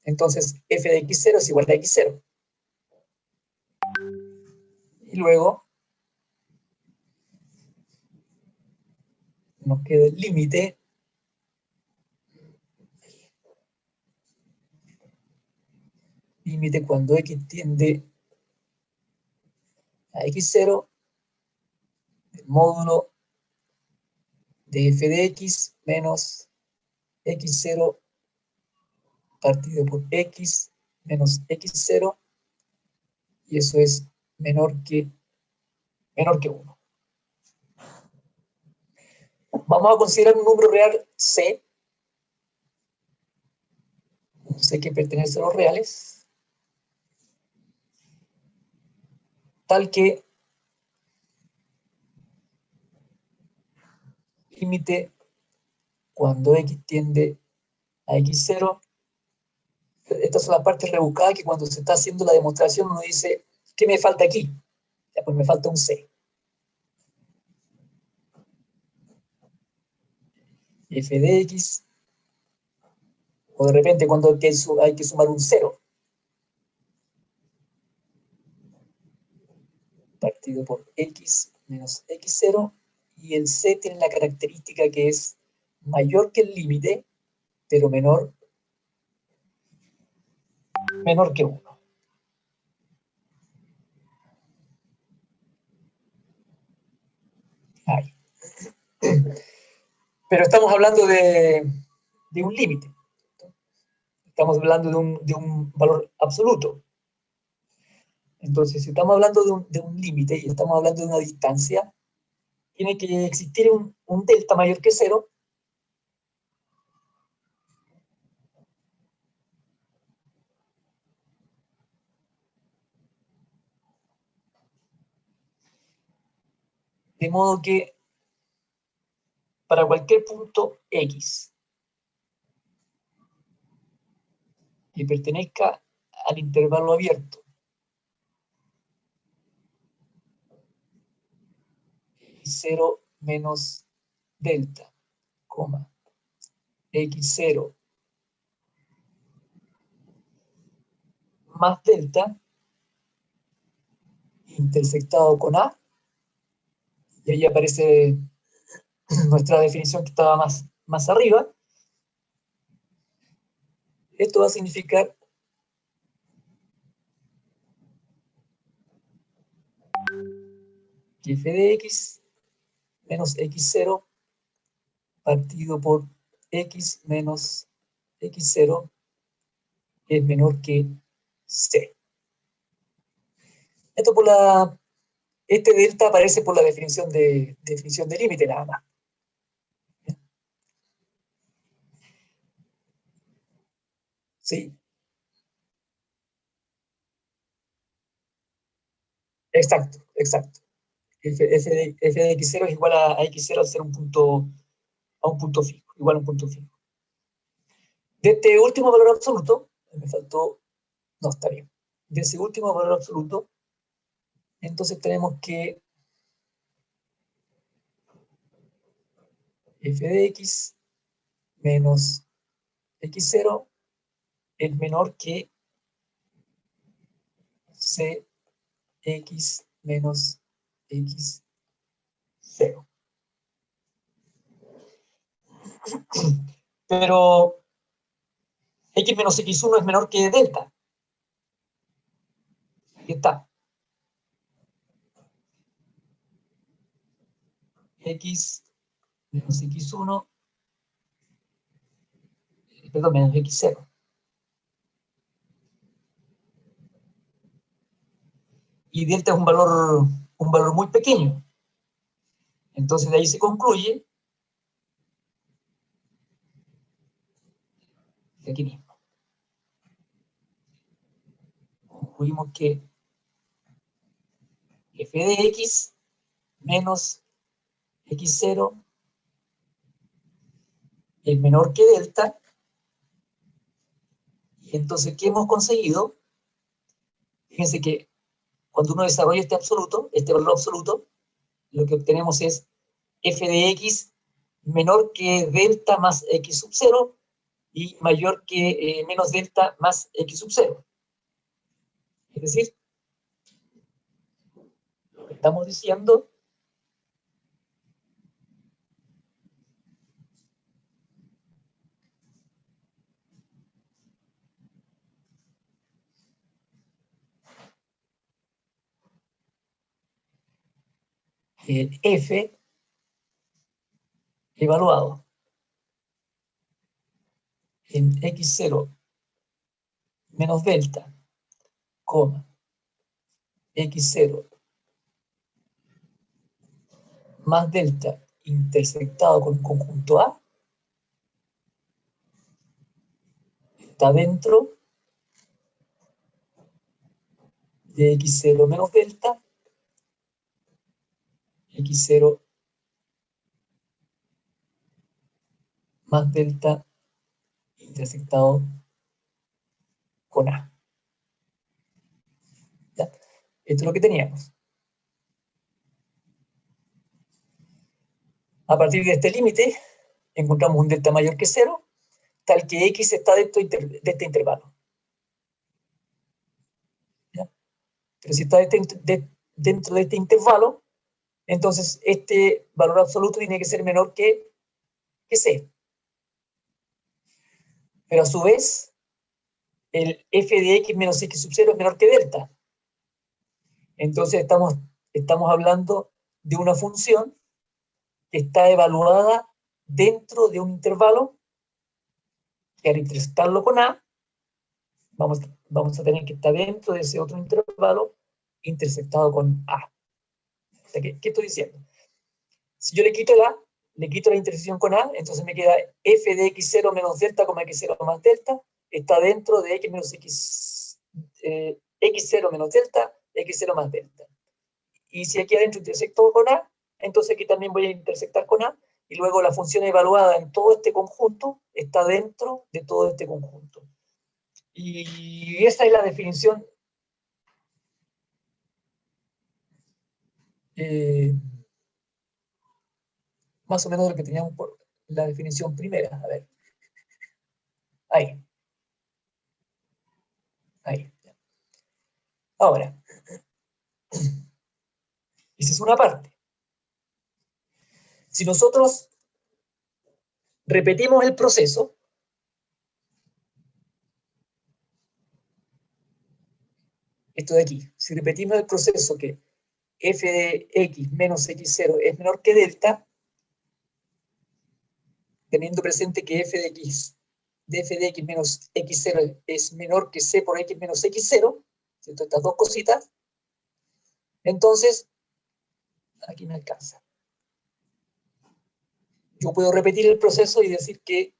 Entonces f de x0 es igual a x0. Y luego nos queda el límite cuando x tiende a x0, el módulo de f de x menos x0 partido por x menos x0, y eso es menor que 1. Vamos a considerar un número real c que pertenece a los reales, tal que límite cuando x tiende a x0. Estas son las partes rebuscadas que cuando se está haciendo la demostración uno dice, ¿qué me falta aquí? Ya, pues me falta un c. F de x, o de repente cuando hay que sumar un 0, partido por x menos x0, y el c tiene la característica que es mayor que el límite, pero menor que 1. Ahí. Pero estamos hablando de un límite. Estamos hablando de un valor absoluto. Entonces, si estamos hablando de un límite y estamos hablando de una distancia, tiene que existir un delta mayor que 0. De modo que para cualquier punto x que pertenezca al intervalo abierto, x0 menos delta, x0 más delta, intersectado con a, y ahí aparece nuestra definición que estaba más arriba. Esto va a significar que f de x menos x0 partido por x menos x0 es menor que c. Este delta aparece por la definición de límite nada más. Sí. Exacto. F de x0 es igual a x0 al ser un punto fijo, igual a un punto fijo. De este último valor absoluto, me faltó, no, está bien. De ese último valor absoluto, entonces tenemos que f de x menos x0 es menor que cx menos x0. Pero x menos x1 es menor que delta. Aquí está. X menos x1, perdón, menos x0. Y delta es un valor muy pequeño. Entonces de ahí se concluye aquí mismo. Concluimos que f de x menos x0 es menor que delta. Y entonces, ¿qué hemos conseguido? Fíjense que cuando uno desarrolla este valor absoluto, lo que obtenemos es f de x menor que delta más x sub 0 y mayor que menos delta más x sub 0. Es decir, lo que estamos diciendo f evaluado en x0 menos delta, x0 más delta intersectado con un conjunto A está dentro de x0 menos delta, x0 más delta intersectado con A. ¿Ya? Esto es lo que teníamos. A partir de este límite, encontramos un delta mayor que 0, tal que x está dentro de este intervalo. ¿Ya? Pero si está dentro de este intervalo, entonces este valor absoluto tiene que ser menor que c. Pero a su vez, el f de x menos x sub 0 es menor que delta. Entonces estamos hablando de una función que está evaluada dentro de un intervalo que al intersectarlo con A, vamos a tener que estar dentro de ese otro intervalo intersectado con A. O sea, ¿qué estoy diciendo? Si yo le quito el A, le quito la intersección con A, entonces me queda f de x0 menos delta, x0 más delta, está dentro de x menos x0 menos delta, x0 más delta. Y si aquí adentro intersecto con A, entonces aquí también voy a intersectar con A, y luego la función evaluada en todo este conjunto está dentro de todo este conjunto. Y esa es la definición más o menos de lo que teníamos por la definición primera. A ver. Ahí. Ahora, esa es una parte. Si nosotros repetimos el proceso, esto de aquí, si repetimos el proceso que f de x menos x0 es menor que delta, teniendo presente que f de x menos x0 es menor que c por x menos x0, ¿cierto? Estas dos cositas, entonces, aquí me alcanza. Yo puedo repetir el proceso y decir que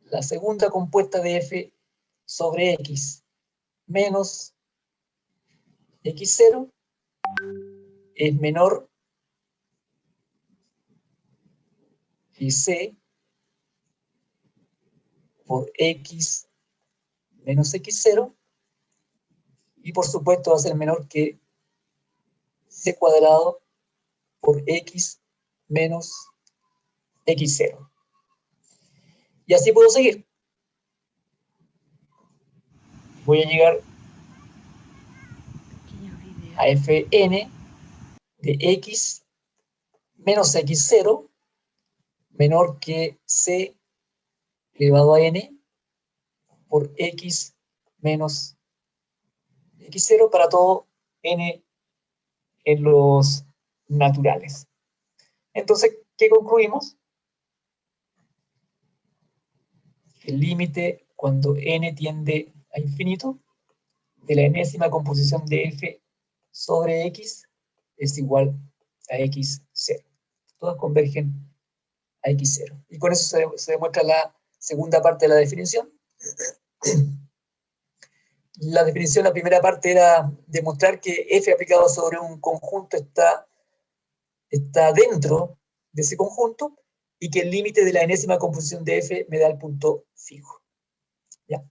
la segunda compuesta de f sobre x menos x0 es menor que c por x menos x0, y por supuesto va a ser menor que c cuadrado por x menos x0. Y así puedo seguir. Voy a llegar a fn de x menos x0 menor que c elevado a n por x menos x0 para todo n en los naturales. Entonces, ¿qué concluimos? El límite cuando n tiende a infinito de la enésima composición de f sobre x es igual a x0. Todas convergen a x0. Y con eso se demuestra la segunda parte de la definición. La definición, la primera parte era demostrar que f aplicado sobre un conjunto está dentro de ese conjunto y que el límite de la enésima composición de f me da el punto fijo. ¿Ya?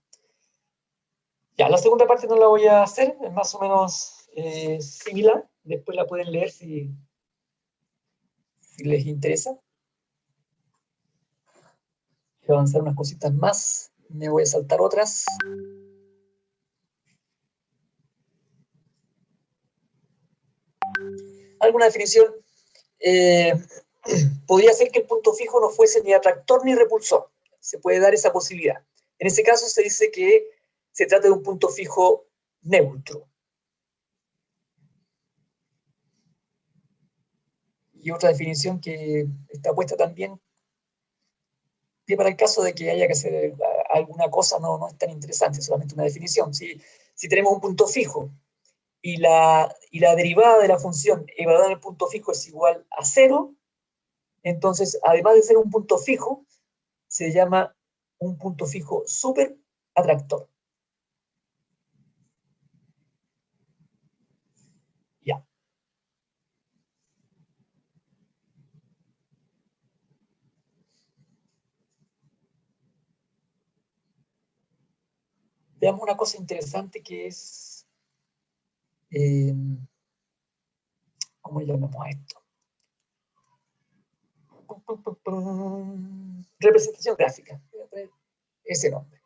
Ya, la segunda parte no la voy a hacer, es más o menos similar. Después la pueden leer si les interesa. Voy a avanzar unas cositas más, me voy a saltar otras. Alguna definición podría ser que el punto fijo no fuese ni atractor ni repulsor. Se puede dar esa posibilidad. En ese caso se dice que se trata de un punto fijo neutro. Y otra definición que está puesta también, que para el caso de que haya que hacer alguna cosa, no es tan interesante, solamente una definición. Si tenemos un punto fijo y la derivada de la función evaluada en el punto fijo es igual a 0, entonces, además de ser un punto fijo, se llama un punto fijo súper atractor. Ya. Veamos una cosa interesante que es, ¿cómo llamamos a esto? Representación gráfica. Voy a poner ese nombre.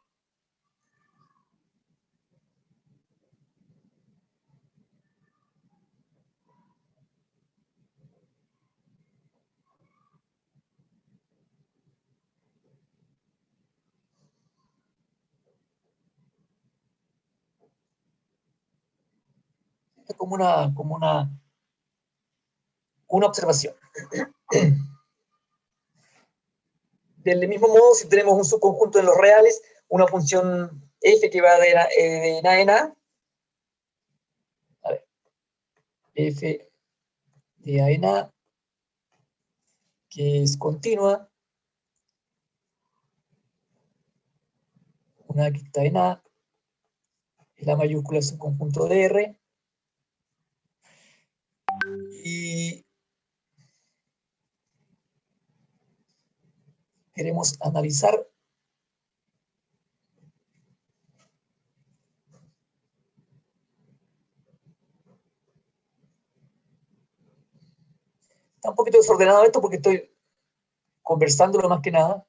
Es como una observación. Del mismo modo, si tenemos un subconjunto en los reales, una función f que va de en a en a, ver, f de a en a, que es continua, una que está en a, la mayúscula es un conjunto de R, y queremos analizar está un poquito desordenado esto porque estoy conversándolo más que nada.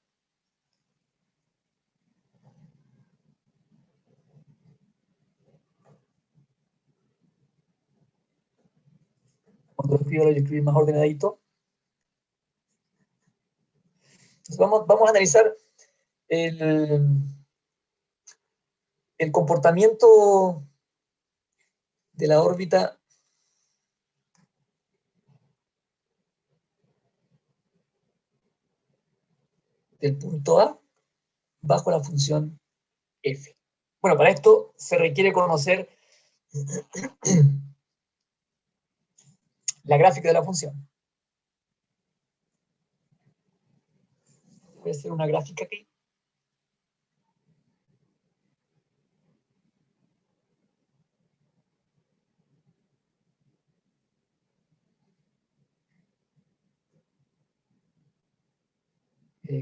Cuando lo escribo, lo voy a escribir más ordenadito. Entonces vamos a analizar el comportamiento de la órbita del punto A bajo la función f. Bueno, para esto se requiere conocer la gráfica de la función. Voy a hacer una gráfica aquí.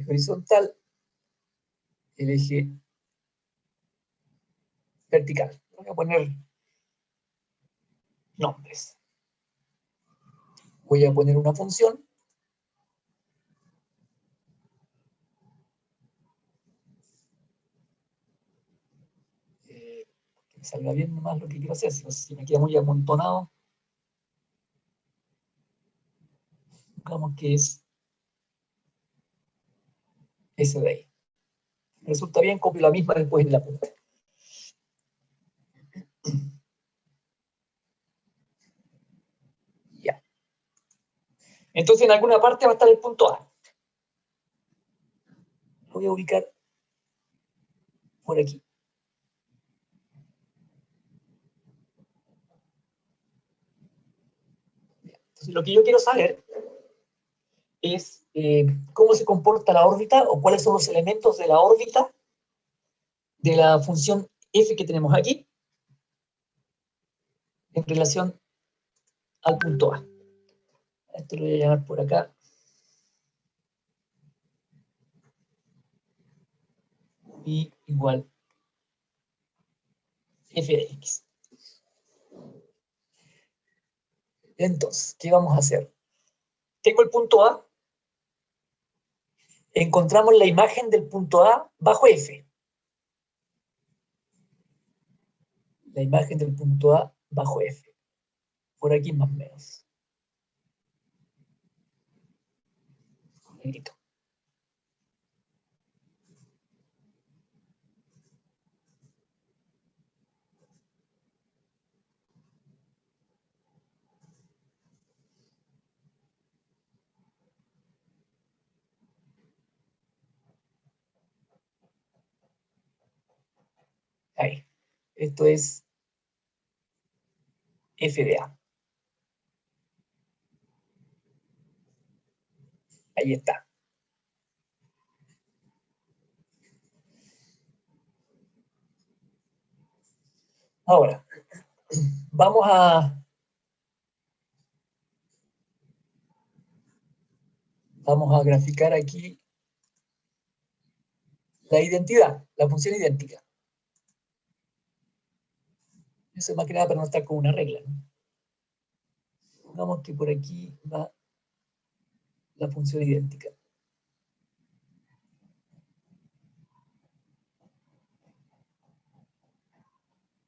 Horizontal, el eje vertical. Voy a poner nombres. Voy a poner una función. Que me salga bien nomás lo que quiero hacer. Si me queda muy amontonado, digamos que es ese de ahí. Me resulta bien, copio la misma después en la punta. Ya. Entonces en alguna parte va a estar el punto A. Lo voy a ubicar por aquí. Entonces lo que yo quiero saber es cómo se comporta la órbita o cuáles son los elementos de la órbita de la función f que tenemos aquí en relación al punto A. Esto lo voy a llamar por acá. Y igual f de x. Entonces, ¿qué vamos a hacer? Tengo el punto A. Encontramos la imagen del punto A bajo f. La imagen del punto A bajo f. Por aquí más o menos. Negrito. Ahí. Esto es f de A. Ahí está. Ahora, vamos a graficar aquí la identidad, la función idéntica. Eso es más que nada para no estar con una regla, ¿no? Pongamos que por aquí va la función idéntica.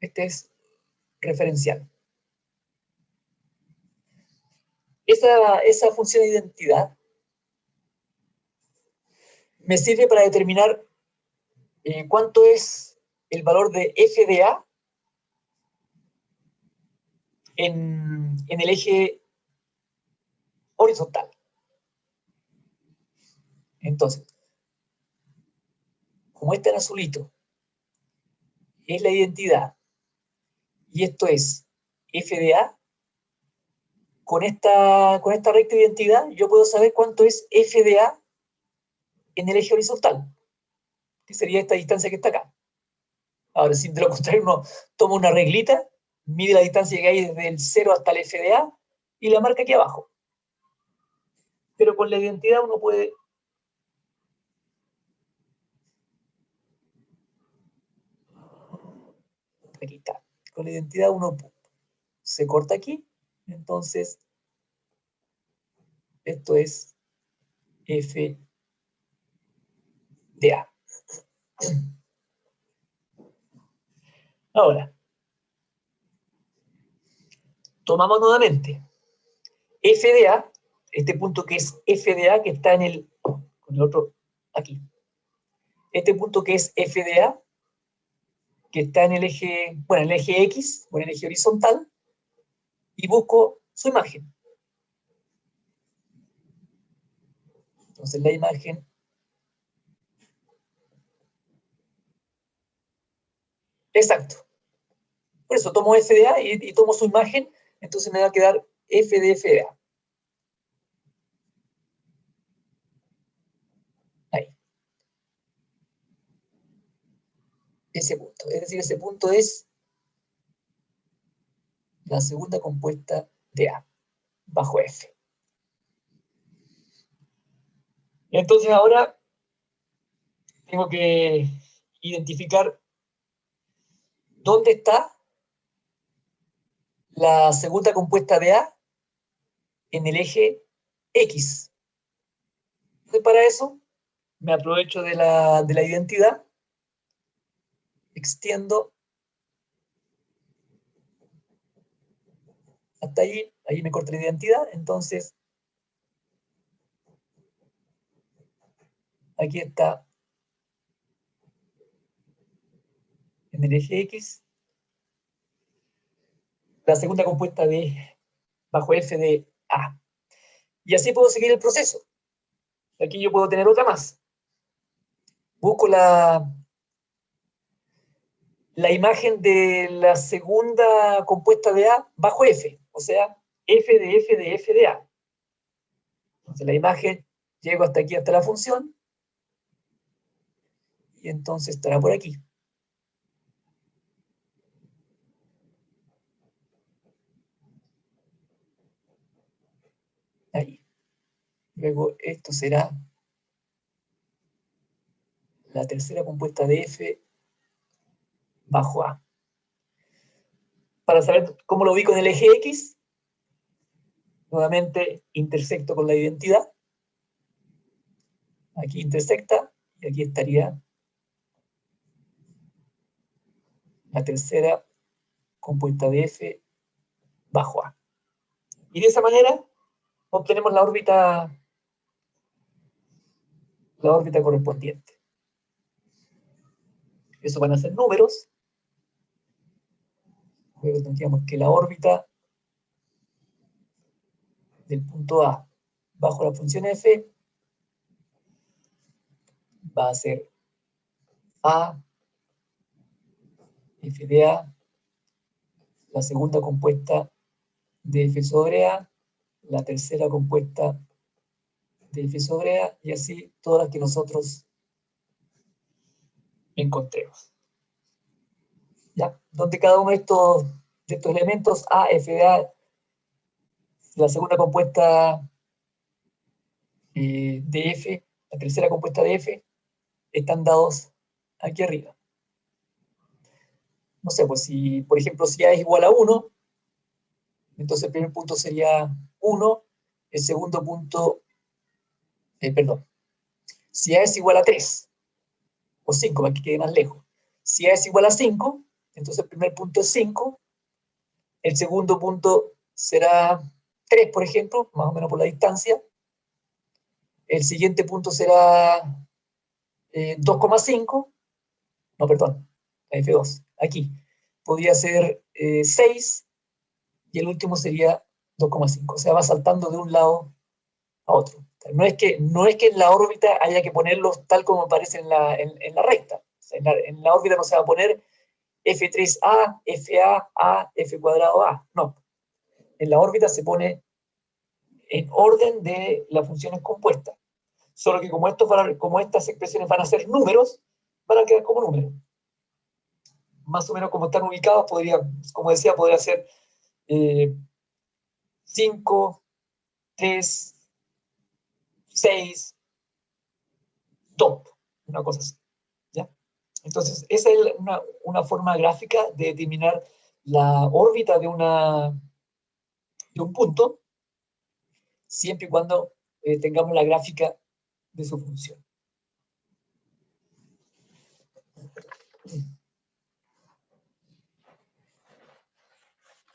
Este es referencial. Esa función de identidad me sirve para determinar cuánto es el valor de f de A en el eje horizontal. Entonces, como este en azulito es la identidad y esto es f de A, con esta recta de identidad yo puedo saber cuánto es f de A en el eje horizontal, que sería esta distancia que está acá. Ahora, si de lo contrario uno toma una reglita, mide la distancia que hay desde el 0 hasta el f de A y la marca aquí abajo. Pero con la identidad uno puede aquí está. Con la identidad uno se corta aquí, entonces esto es f de A. Ahora, tomamos nuevamente f de A, este punto que es f de A, que está con el otro aquí. Este punto que es f de A, que está en el eje, bueno, en el eje X, o en el eje horizontal, y busco su imagen. Entonces la imagen exacto. Por eso tomo f de A y tomo su imagen, entonces me va a quedar f de A. Ahí. Ese punto. Es decir, ese punto es la segunda compuesta de A, bajo F. Entonces ahora tengo que identificar dónde está la segunda compuesta de A en el eje X. Entonces para eso me aprovecho de la identidad, extiendo hasta ahí me corta la identidad, entonces aquí está en el eje X la segunda compuesta de bajo F de A. Y así puedo seguir el proceso. Aquí yo puedo tener otra más. Busco la imagen de la segunda compuesta de A bajo F, o sea, F de F de F de A. Entonces la imagen Llego hasta aquí, hasta la función, y entonces estará por aquí. Ahí. Luego esto será la tercera compuesta de f bajo a. Para saber cómo lo ubico en el eje X, nuevamente intersecto con la identidad. Aquí intersecta, y aquí estaría la tercera compuesta de f bajo a. Y de esa manera obtenemos la órbita correspondiente. Eso van a ser números. Luego tendríamos que la órbita del punto A bajo la función f va a ser A, f de A, la segunda compuesta de f sobre A, la tercera compuesta de f sobre A, y así todas las que nosotros encontremos. ¿Ya? Donde cada uno de estos elementos, A, f de A, la segunda compuesta de f, la tercera compuesta de f, están dados aquí arriba. No sé, pues si, por ejemplo, si A es igual a 1, entonces el primer punto sería 1, el segundo punto, perdón, si A es igual a 3, o 5, para que quede más lejos. Si A es igual a 5, entonces el primer punto es 5, el segundo punto será 3, por ejemplo, más o menos por la distancia. El siguiente punto será 2,5, no, perdón, F2, aquí. Podría ser 6, y el último sería 2,5. O sea, va saltando de un lado a otro. No es que en la órbita haya que ponerlos tal como aparece en la recta. O sea, en la órbita no se va a poner F3A, FA, A, F cuadrado A. No. En la órbita se pone en orden de las funciones compuestas. Solo que como estas expresiones van a ser números, van a quedar como números. Más o menos como están ubicados, como decía, podría ser 5, 3, 6, 2, una cosa así. ¿Ya? Entonces, esa es una forma gráfica de determinar la órbita de un punto, siempre y cuando tengamos la gráfica de su función.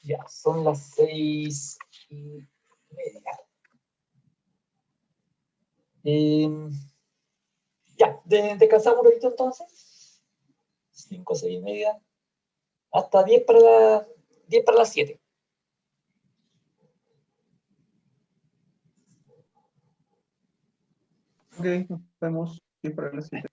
Ya, son las 6:30. Ya, descansamos un ratito entonces. 5, 6:30. Hasta 10 para las 7. Ok, nos vemos. Sí, para la siguiente.